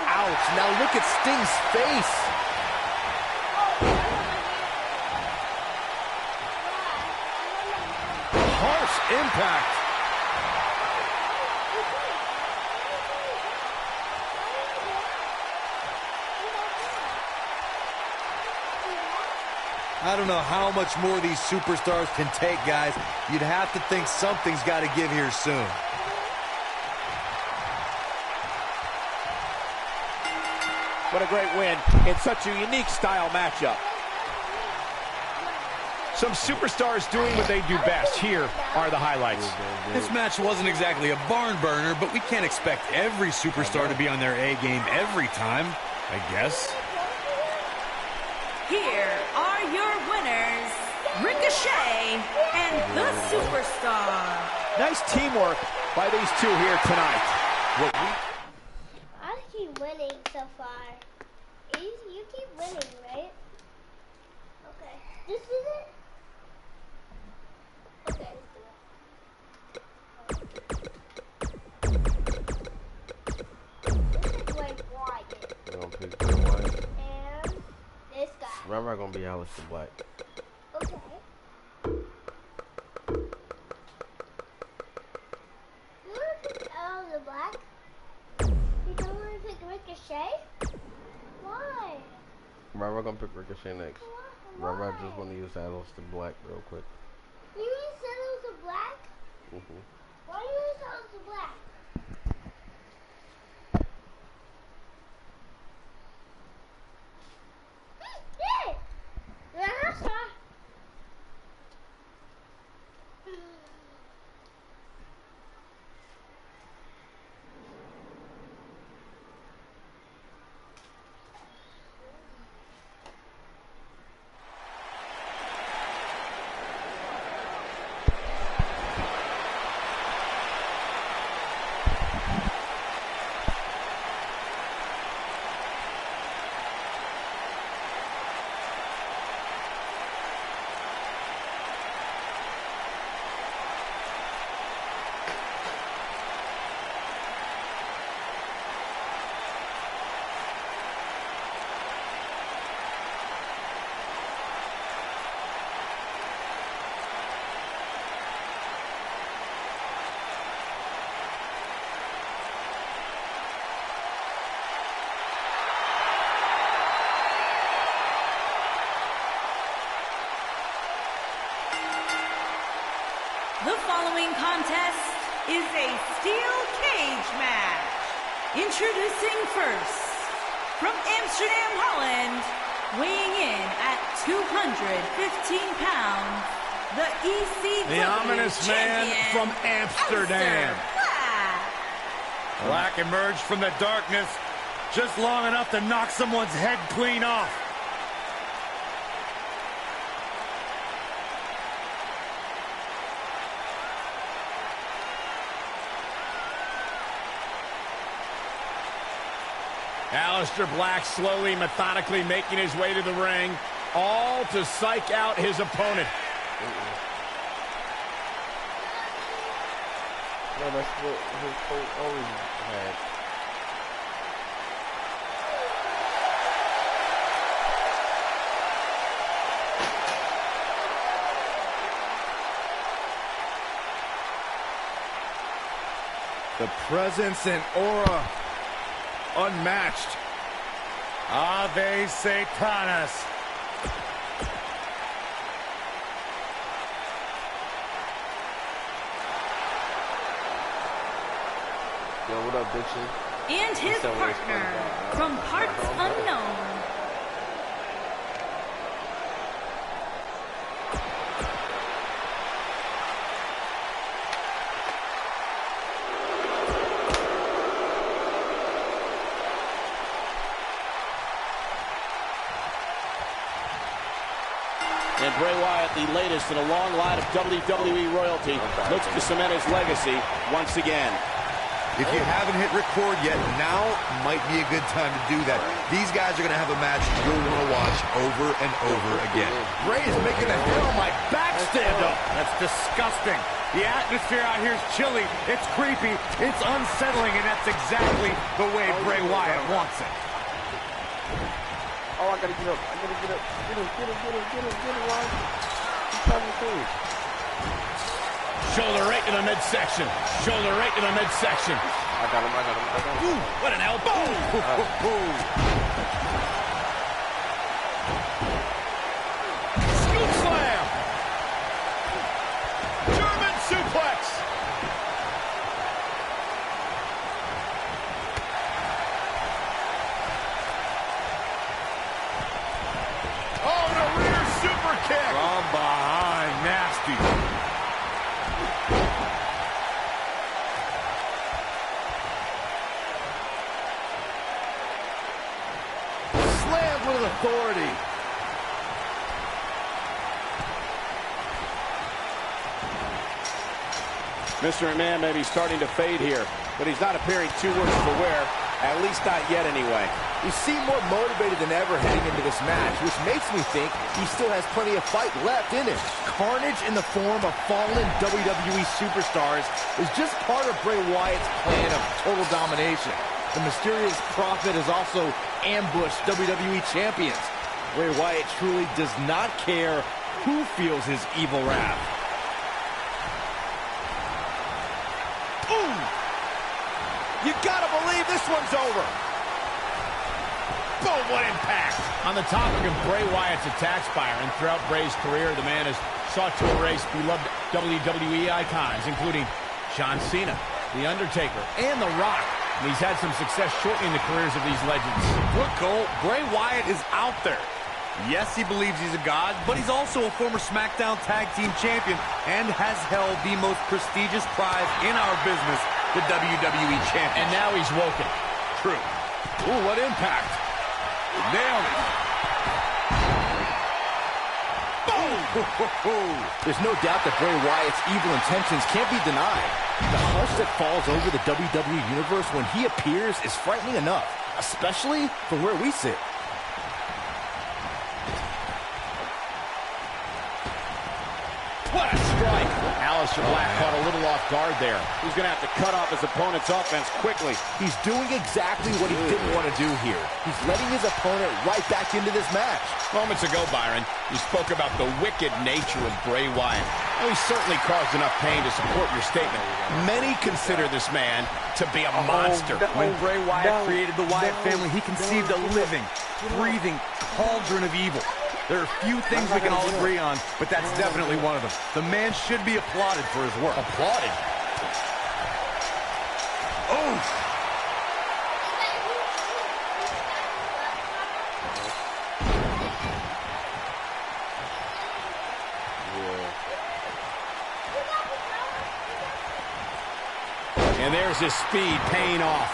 Ouch, now look at Sting's face. Harsh impact. I don't know how much more these superstars can take, guys. You'd have to think something's got to give here soon. What a great win in such a unique style matchup. Some superstars doing what they do best. Here are the highlights. This match wasn't exactly a barn burner, but we can't expect every superstar to be on their A game every time, I guess. Here are your winners, Ricochet and the Superstar. Nice teamwork by these two here tonight. I keep winning so far. You keep winning, right? Okay. This is it? Okay, this is Wade Wyatt. We're gonna pick Bray Wyatt. And this guy. Remember, gonna be Aleister Black. Okay. You wanna pick the Black? You don't wanna pick Ricochet? Why? Remember, gonna pick Ricochet next. Why? Remember, I just want to use Aleister Black real quick. You mean Settles the Black? Why do you mean Settles the Black? Hey! Rasa! The following contest is a steel cage match. Introducing first, from Amsterdam, Holland, weighing in at 215 pounds, the ECW The ominous man champion, from Amsterdam. Aleister Black. Black emerged from the darkness just long enough to knock someone's head clean off. Aleister Black slowly, methodically making his way to the ring, all to psych out his opponent. No, that's what his coach always had. The presence and aura unmatched. Ave Satanas. Yo, what up, bitches? And his partner, from parts unknown. And Bray Wyatt, the latest in a long line of WWE royalty, looks to cement his legacy once again. If you haven't hit record yet, now might be a good time to do that. These guys are going to have a match you'll want to watch over and over again. Bray is making the hair on my back stand up. That's disgusting. The atmosphere out here is chilly, it's creepy, it's unsettling, and that's exactly the way Bray Wyatt wants it. Oh, I gotta get up. I gotta get up. Get him, Ron. He's coming through. Shoulder right to the midsection. Shoulder right to the midsection. I got him. Ooh, what an elbow. Scoop slam. German suplex. Oh, the rear super kick. From behind, nasty. With authority. Mr. McMahon may be starting to fade here, but he's not appearing too worse for wear, at least not yet anyway. He seemed more motivated than ever heading into this match, which makes me think he still has plenty of fight left in him. Carnage in the form of fallen WWE superstars is just part of Bray Wyatt's plan of total domination. The mysterious prophet has also ambushed WWE champions. Bray Wyatt truly does not care who feels his evil wrath. Ooh! You gotta believe this one's over. Boom, what impact! On the topic of Bray Wyatt's attacks, Byron, throughout Bray's career, the man has sought to erase beloved WWE icons, including John Cena, The Undertaker, and The Rock. And he's had some success shortening the careers of these legends. Look, Cole, Bray Wyatt is out there. Yes, he believes he's a god, but he's also a former SmackDown Tag Team Champion and has held the most prestigious prize in our business, the WWE Championship. And now he's woken. True. Ooh, what impact. Nailed it. Boom! There's no doubt that Bray Wyatt's evil intentions can't be denied. The hush that falls over the WWE Universe when he appears is frightening enough, especially from where we sit. What a strike! Aleister Black caught a little off guard there. He's going to have to cut off his opponent's offense quickly. He's doing exactly what he didn't want to do here. He's letting his opponent right back into this match. Moments ago, Byron, you spoke about the wicked nature of Bray Wyatt. Well, he certainly caused enough pain to support your statement. Many consider this man to be a monster. When Bray Wyatt created the Wyatt family, he conceived a living, breathing cauldron of evil. There are few things we can all agree on, but that's definitely one of them. The man should be applauded for his work. Applauded? Oh! And there's his speed paying off.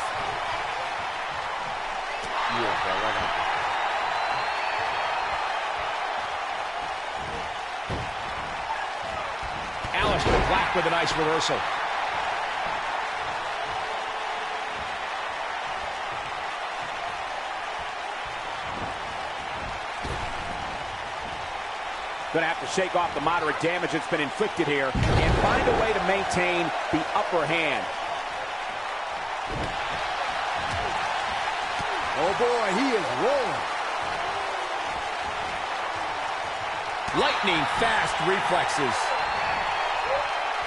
Yeah, bro, I got this. Aleister Black with a nice reversal. Going to have to shake off the moderate damage that's been inflicted here and find a way to maintain the upper hand. Oh boy, he is rolling. Lightning fast reflexes.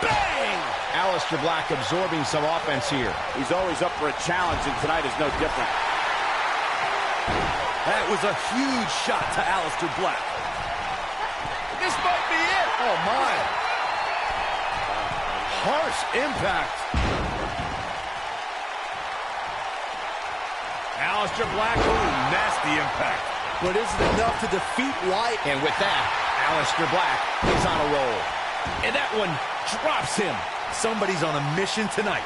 Bang! Aleister Black absorbing some offense here. He's always up for a challenge, and tonight is no different. That was a huge shot to Aleister Black. This might be it. Oh, my. Harsh impact. Aleister Black, nasty impact. But is it enough to defeat Wyatt? And with that, Aleister Black is on a roll. And that one drops him. Somebody's on a mission tonight.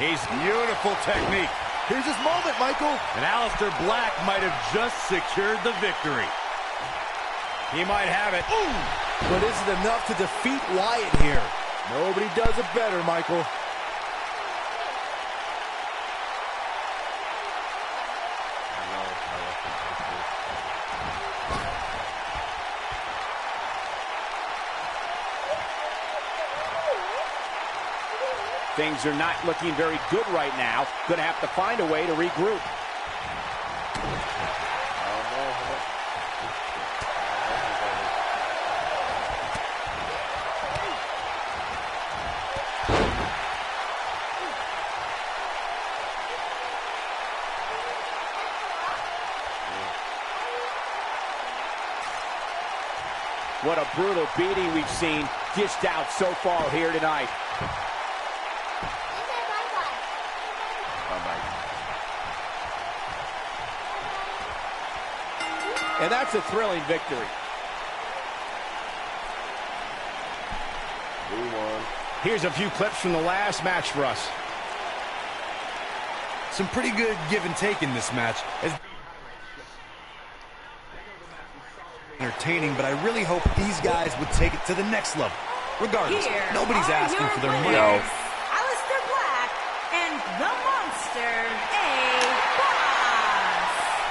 He's beautiful technique. Here's his moment, Michael. And Aleister Black might have just secured the victory. He might have it. Ooh. But is it enough to defeat Wyatt here? Nobody does it better, Michael. Things are not looking very good right now. Going to have to find a way to regroup. What a brutal beating we've seen dished out so far here tonight. And that's a thrilling victory. We won. Here's a few clips from the last match for us. Some pretty good give and take in this match. Entertaining, but I really hope these guys would take it to the next level. Regardless, nobody's asking for their money. Aleister Black and the Monster,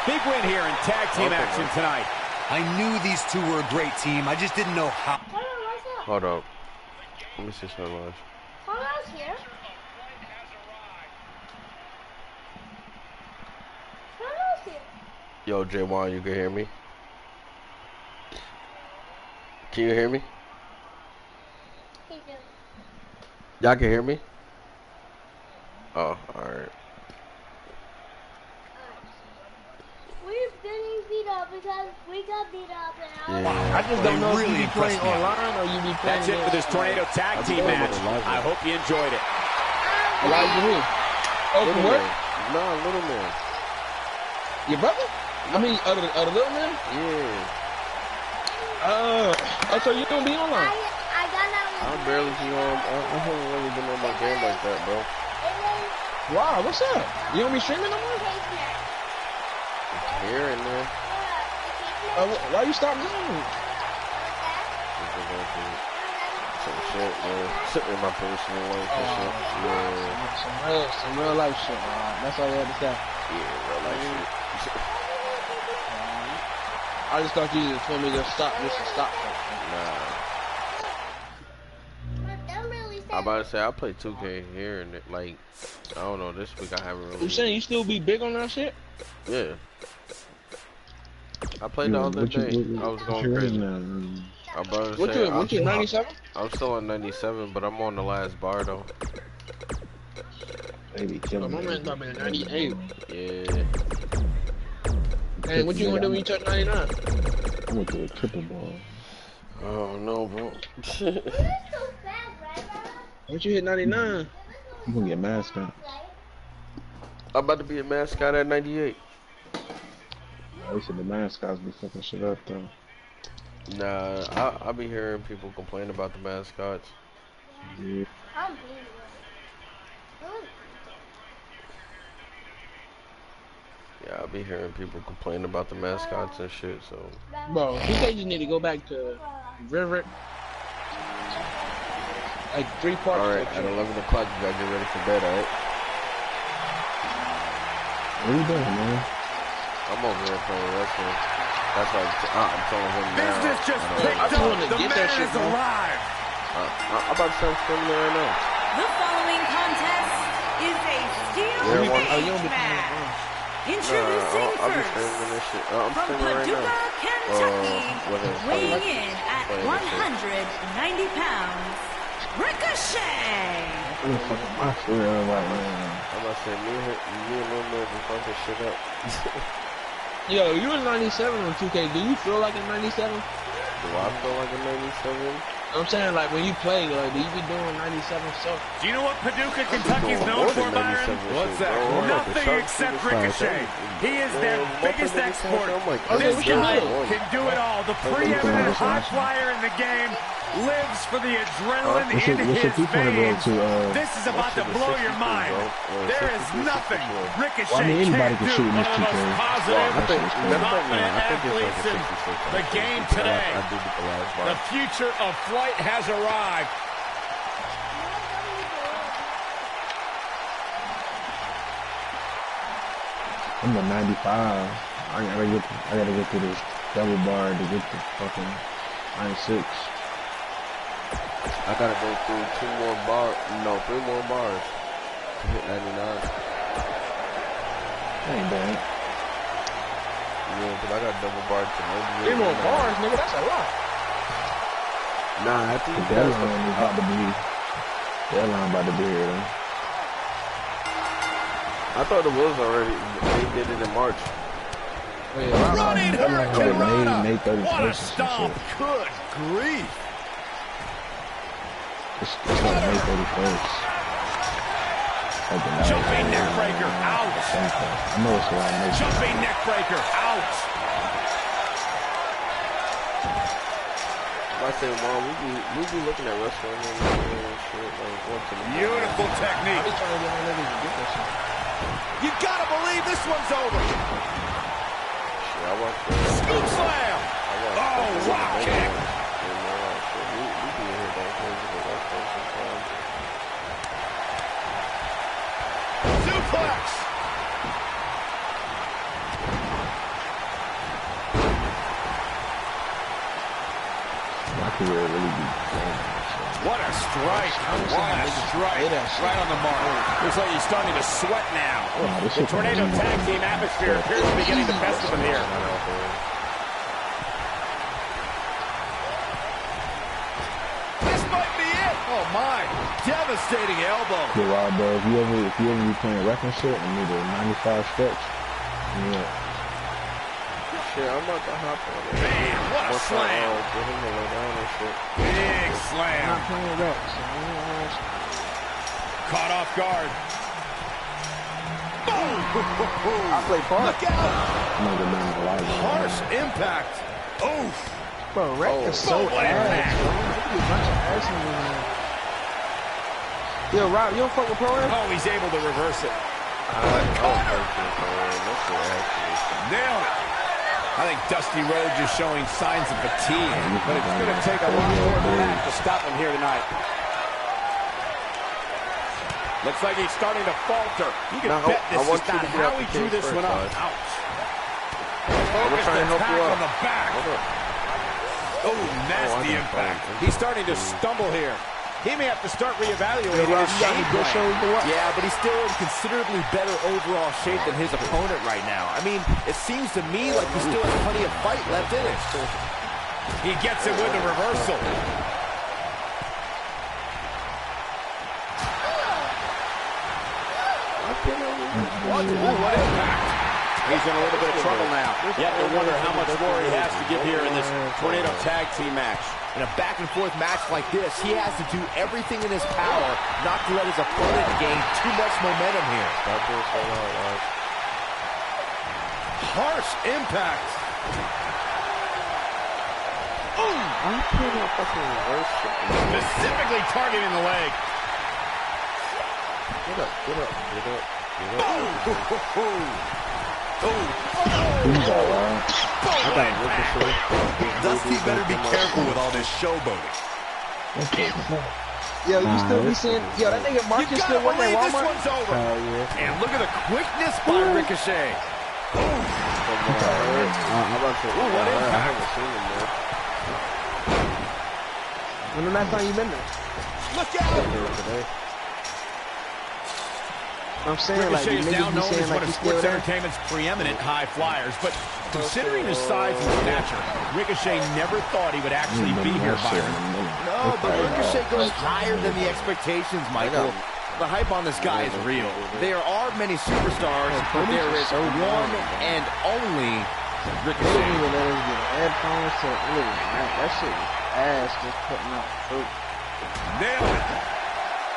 Big win here in tag team action tonight. I knew these two were a great team. I just didn't know how. Hold up. Let me see some live. Connor's here. Connor's here. Yo, J1, you can hear me? Can you hear me? He do. Y'all can hear me? Oh, alright. We're getting beat up because we got beat up. And Yeah. I just don't know if you be playing online or you be playing. That's it for this Tornado Tag Team match. I hope you enjoyed it. Elijah who? Oh, from work? No, Little Man. Your brother? I mean, other little man? Yeah. Oh, so you don't be online? I got out. I barely be on. I haven't really been on my game like that, bro. Wow, what's up? You don't be streaming no more? Here and there. Why you stop doing? Some shit, man. Sitting in my personal life and shit. Yeah. Some real life shit, man. That's all you had to say. Yeah, real life shit. I just thought you just told me to stop just to stop something. I'm about to say I play 2K here and like I don't know, this week I haven't really. You saying you still be big on that shit? Yeah. I played the other day. I was going crazy. I'm about to say what you 97? I'm still on 97, but I'm on the last bar though. Baby killing me. My man's about to be 98. Yeah. Hey, what you gonna do when you touch 99? I'm gonna do a triple ball. Oh no, bro. Once you hit 99, I'm gonna get mascot. I'm about to be a mascot at 98. They said the mascots be fucking shit up though. Nah, I be hearing people complain about the mascots. Yeah. Yeah, I be hearing people complain about the mascots and shit, so. bro, he said you need to go back to River. Like 3 parts. Alright, at 11 o'clock you gotta get ready for bed, alright? What are you doing, man? I'm over here playing wrestling. That's why I'm telling him now. Business just picked up. The man is alive. I'm about to start filming it right now. The following contest is a steel cage match. Introducing first, from Paducah, Kentucky, weighing in at 190 pounds, Ricochet. I'm about to say, me and Lil Mel just fucking shit up. Yo, you was 97 on 2K. Do you feel like a 97? Do I feel like a 97? I'm saying, like, when you play, like, do you be doing 97 stuff? Do you know what Paducah, Kentucky's known for, Byron? What's that? Nothing except Ricochet. He is their biggest export. Okay, This guy can do it all. The preeminent high flyer in the game lives for the adrenaline in his veins. This is about to blow your mind. There is nothing Ricochet can't do. shoot in this 2K. Positive, confident athletes in the game today. The future of flight has arrived. I'm a 95. I gotta get to this double bar to get the fucking 96. I gotta go through 3 more bars to hit 99. Ain't bad. Yeah, but I got double bars to 98. 3 more bars, nigga, that's a lot. Nah, I think The deadline is about to be. Deadline about to be here, though. I thought it was already. They did it in March. Running Hurricane Rana. May 31st. What a stomp. Good grief. It's like May 31st. Jumping neck breaker. Out. I know it's around May. Jumping neck breaker. Out. I say, Mom, we be looking at wrestling and shit like once in a while. Beautiful technique. I be trying to get my niggas to get that shit. You gotta believe this one's over. Shit, I watched that. Scoop slam. Oh, wow kick. We be here going crazy with wrestling sometimes. Suplex. My career really be What a strike. What a strike. Right on the mark. Looks like he's starting to sweat now. The Tornado Tag Team atmosphere appears to be getting the best of him here. This might be it. Oh, my. Devastating elbow. Yeah, Rob, bro, if you ever be playing rec and shit and need a 95 stretch, yeah. Shit, I'm about to hop on it. Man, what a slam. Get him to lay down and shit. Big I'm slam. not playing rec, so I don't know. Caught off guard. Boom. I play part. Look out. I'm not gonna be alive. Harsh impact. Oof. Bro, rec is so Boom. ass, bro. Look at a bunch of ass in there. Yo, Rob, you don't fuck with pro rec? Oh, he's able to reverse it. Nailed it. I think Dusty Rhodes is showing signs of fatigue, but it's going to take a lot more than that to stop him here tonight. Looks like he's starting to falter. You can bet this is not how he drew this one up. Ouch. Focused attack on the back. Oh, nasty impact. He's starting to stumble here. He may have to start reevaluating his game plan. Yeah, but he's still in considerably better overall shape than his opponent right now. I mean, it seems to me like he still has plenty of fight left in it. He gets it with a reversal. What impact. He's in a little bit of trouble now. You have to wonder how much more he has to give here in this Tornado Tag Team match. In a back-and-forth match like this, he has to do everything in his power not to let his opponent gain too much momentum here. Harsh impact. Specifically targeting the leg. Get up. Dusty better be careful with all this showboating. Yo, you still be seeing, yo, that nigga Marcus still working at Walmart? This one's over. And look at the quickness by Ricochet. What impact? When the last time you been there? Look out! I'm saying, Ricochet like, is now known as one of sports entertainment's preeminent high flyers, but considering his size and stature, Ricochet never thought he would actually be here, Byron. No, but Ricochet goes higher than the expectations, Michael. The hype on this guy is real. There are many superstars, but there is one and only Ricochet. That shit was ass just putting out fruit. Nailed it.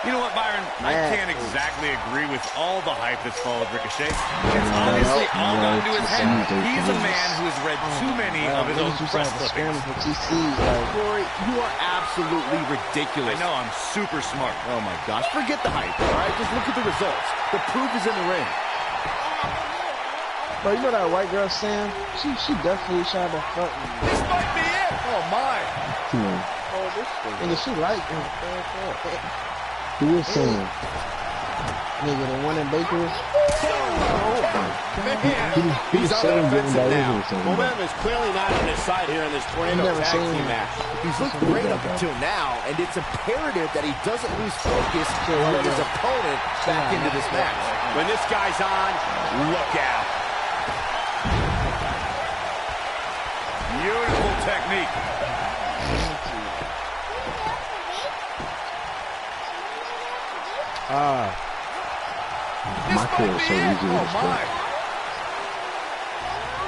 You know what, Byron? I can't exactly agree with all the hype that's followed Ricochet. It's obviously all gone to his head. He's a man who has read too many of his own press clippings. Corey, you are absolutely ridiculous. I know, I'm super smart. Oh my gosh, forget the hype, all right? Just look at the results. The proof is in the ring. But you know that white girl, Sam? She definitely tried to fuck me. This might be it. Oh my. Oh, this thing. Nigga, she like him. Who is Sam? Nigga, the one in Bakery. He's on the offensive now. Momentum is clearly not on his side here in this tornado tag team match. He's looked great up until now, and it's imperative that he doesn't lose focus to let his opponent back into this match. When this guy's on, look out. Beautiful technique. My core is so easy to destroy.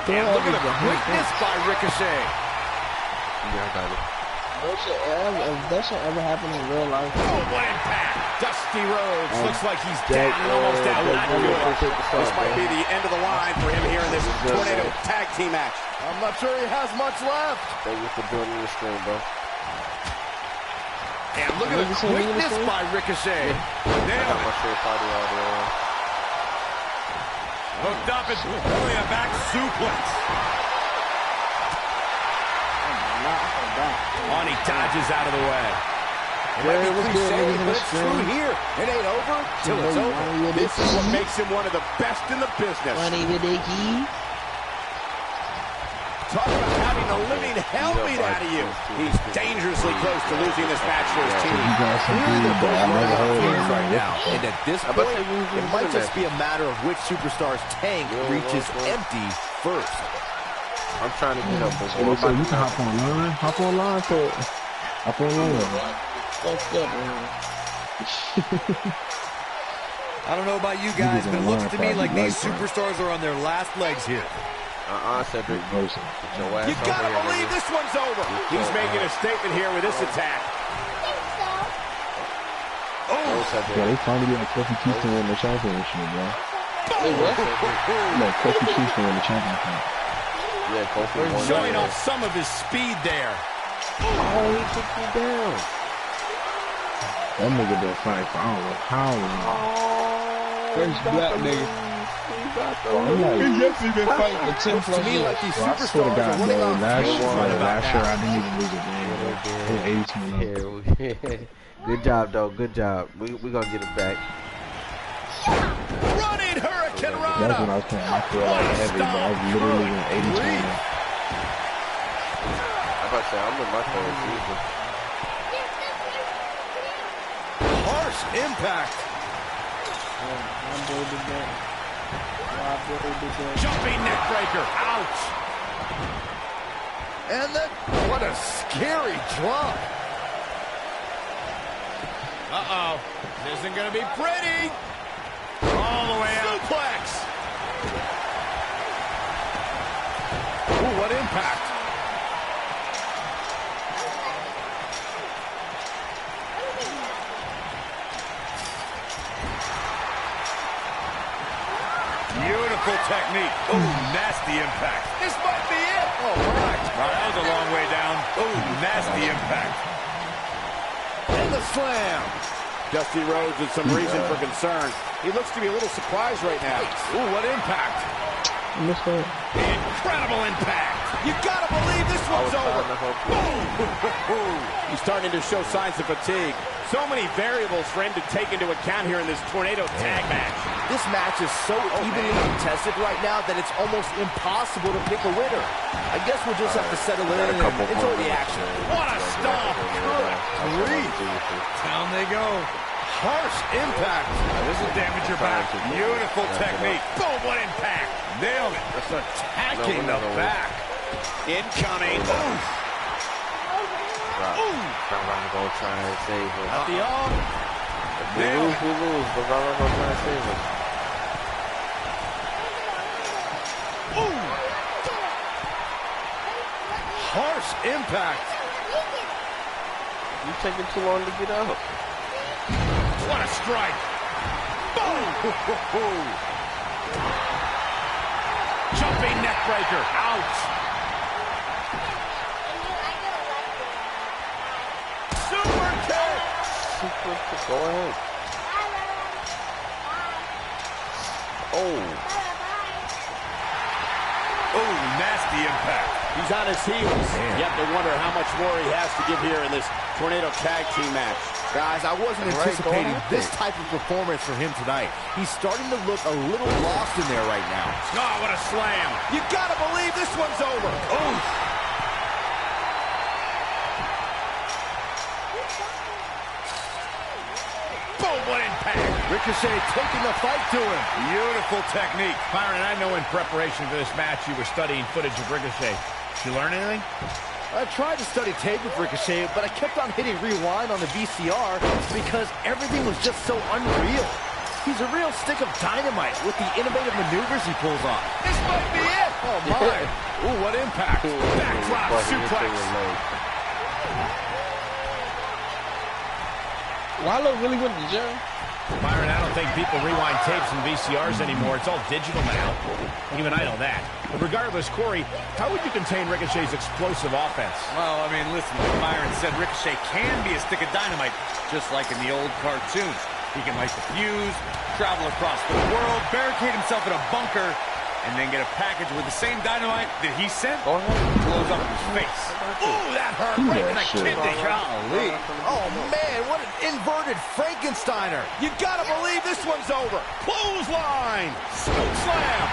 Damn, look at the quickness by Ricochet. If that should ever happen in real life. Oh, what impact. Dusty Rhodes looks like he's dead and almost out. Not good. This might be the end of the line for him here in this tornado tag team match. I'm not sure he has much left. They used to build in the screen, bro. And look at the quickness by Ricochet. Nailed it. Hooked up and pulling a back suplex. On, he dodges out of the way. It might be cliche, but it's true here. It ain't over till it's over. This is what makes him one of the best in the business. Talk about having the living hell beat out of you. He's dangerously close to losing this match for his team. Really, they're both running out of teams right now. And at this point, it might just be a matter of which superstar's tank reaches empty first. I'm trying to get up. So you can hop online. Hop online for it. Hop online. I don't know about you guys, but it looks to me like these superstars are on their last legs here. Cedric. You gotta believe this one's over. He's making a statement here with this attack. Yeah, they finally got Kofi Kingston win the championship, bro. No, Kofi Kingston win the championship. Yeah, Kofi won. Showing off some of his speed there. Oh, he took me down. That nigga been fighting for I don't know how long. First black nigga. He's been fighting for 10 plus To me, years. like these I swear to superstars are God, running bro, on last year I didn't even lose a game, bro. 18. Good job, though. Good job. We gonna get it back. Running Hurricane Rana. That's when I was playing. I feel like heavy, bro. I was literally in 82. I'm about to say, I'm in my third season. Harsh impact. Jumping neck breaker. Ouch. And then, what a scary drop. Uh-oh. This isn't going to be pretty. All the way out. Suplex. Ooh, what impact. Beautiful technique. Oh, nasty impact. This might be it. Oh, right. That was a long way down. Oh, nasty impact. And the slam. Dusty Rhodes with some reason for concern. He looks to be a little surprised right now. Ooh, what impact. Incredible impact. You gotta believe this one's over. Boom. He's starting to show signs of fatigue. So many variables for him to take into account here in this tornado tag match. This match is so evenly contested right now that it's almost impossible to pick a winner. I guess we'll just have to settle in and enjoy the action. What a stomp! Down they go. Harsh impact. This will damage your back. Beautiful technique. Boom, what impact! Nailed it. Just attacking the back. Incoming. I'm gonna try and save him. At the arm. We lose, but I'm gonna try and save him. Harsh impact. You taking too long to get up. What a strike. Boom. Jumping neck breaker. Out. Super kick. Super kick. Go ahead. Oh, nasty impact. He's on his heels. You have to wonder how much more he has to give here in this tornado tag team match. Guys, I wasn't anticipating this type of performance from him tonight. He's starting to look a little lost in there right now. Oh, what a slam. You gotta believe this one's over. Oh. Boom, what impact. Ricochet taking the fight to him. Beautiful technique. Byron, I know in preparation for this match you were studying footage of Ricochet. Did you learn anything? I tried to study tape with Ricochet, but I kept on hitting rewind on the VCR because everything was just so unreal. He's a real stick of dynamite with the innovative maneuvers he pulls off. This might be it. Oh, my. Ooh, what impact. Backdrop suplex. Wallow really went to jail. Byron, I don't think people rewind tapes and VCRs anymore. It's all digital now. Even I know that. But regardless, Corey, how would you contain Ricochet's explosive offense? Well, I mean, listen, like Byron said, Ricochet can be a stick of dynamite, just like in the old cartoons. He can light the fuse, travel across the world, barricade himself in a bunker, and then get a package with the same dynamite that he sent, blows up his face. Ooh, that hurt right in the kidney. Golly. Oh, man, what an inverted Frankensteiner. You gotta believe this one's over. Clothesline. Scoop slam.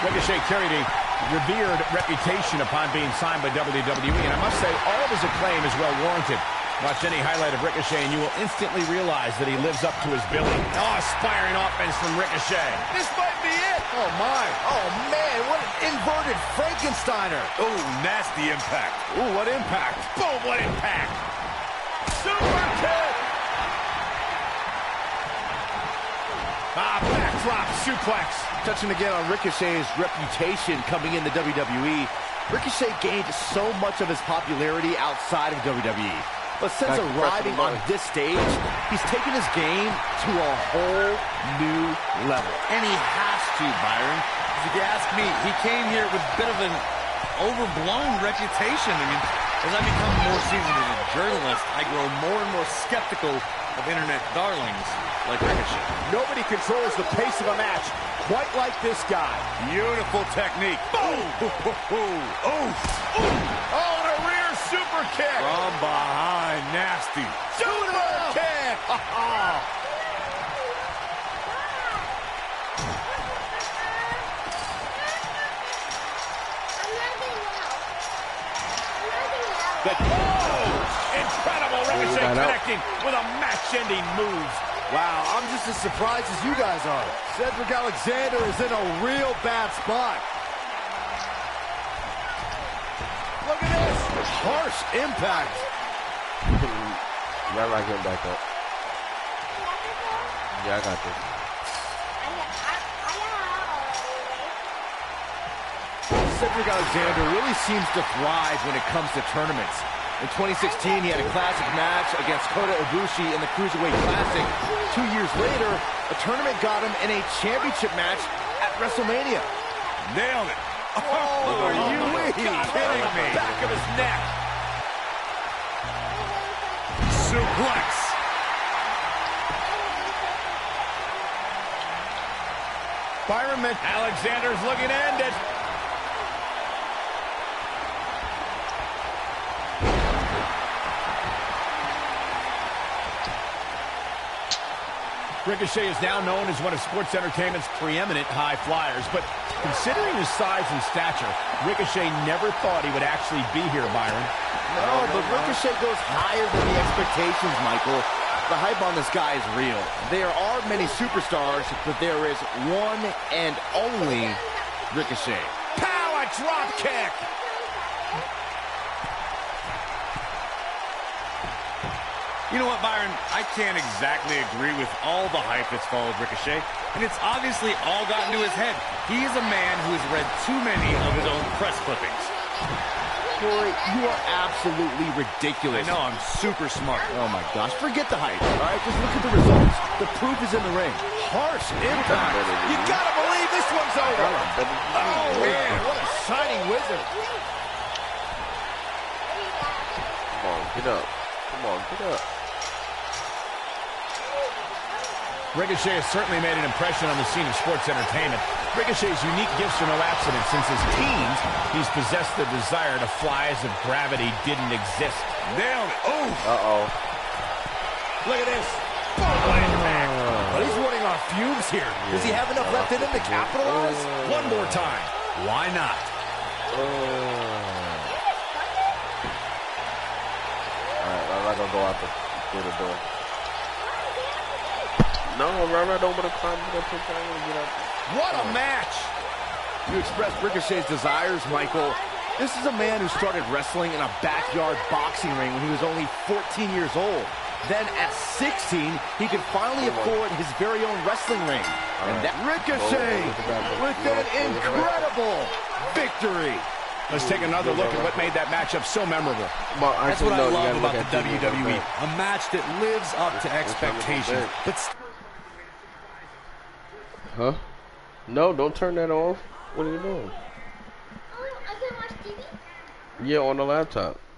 Ricochet carried a revered reputation upon being signed by WWE, and I must say all of his acclaim is well warranted. Watch any highlight of Ricochet and you will instantly realize that he lives up to his billing. Oh, aspiring offense from Ricochet. This might be it. Oh, my. Oh, man, what an inverted Frankensteiner. Oh, nasty impact. Ooh, what impact. Boom, what impact. Super kick. Backdrop suplex. Touching again on Ricochet's reputation coming into WWE, Ricochet gained so much of his popularity outside of WWE. But since arriving on this stage, he's taken his game to a whole new level. And he has to, Byron. If you ask me, he came here with a bit of an overblown reputation. I mean, as I become more seasoned as a journalist, I grow more and more skeptical of internet darlings like Ricochet. Nobody controls the pace of a match quite like this guy. Beautiful technique. Boom! Oh, and a rear super kick. From behind, nasty. Super kick. Incredible Ricochet connecting with a match-ending move. Wow, I'm just as surprised as you guys are. Cedric Alexander is in a real bad spot. Look at this. Harsh impact. RARA getting back up. Yeah, I got this. Cedric Alexander really seems to thrive when it comes to tournaments. In 2016, he had a classic match against Kota Ibushi in the Cruiserweight Classic. 2 years later, a tournament got him in a championship match at WrestleMania. Nailed it. Oh, are you kidding me? Back of his neck. Suplex. Byron Alexander's looking to end it. Ricochet is now known as one of sports entertainment's preeminent high flyers, but considering his size and stature, Ricochet never thought he would actually be here, Byron. No, but Ricochet goes higher than the expectations, Michael. The hype on this guy is real. There are many superstars, but there is one and only Ricochet. Power drop kick! You know what, Byron? I can't exactly agree with all the hype that's followed Ricochet, and it's obviously all gotten to his head. He is a man who has read too many of his own press clippings. Corey, you are absolutely ridiculous. I know, I'm super smart. Oh my gosh, forget the hype, all right? Just look at the results. The proof is in the ring. Harsh impact. You gotta believe this one's over. Oh, man, what a shining wizard. Come on, get up. Come on, get up. Ricochet has certainly made an impression on the scene of sports entertainment. Ricochet's unique gifts are no accident. Since his teens, he's possessed the desire to fly as if gravity didn't exist. Nailed it. Oh. Uh-oh. Look at this. But he's running on fumes here. Does he have enough left in him to capitalize? One more time. Why not? Alright, I'm not gonna go out through the door. No, RARA don't want to climb to the pit. I want to get out there. What a match! You expressed Ricochet's desires, Michael. This is a man who started wrestling in a backyard boxing ring when he was only 14 years old. Then at 16, he could finally afford his very own wrestling ring. And that Ricochet with an incredible victory. Let's take another look at what made that matchup so memorable. That's what I love about the WWE. A match that lives up to expectations. Huh? No, don't turn that off. What are you doing? Oh, I can watch TV? Yeah, on the laptop.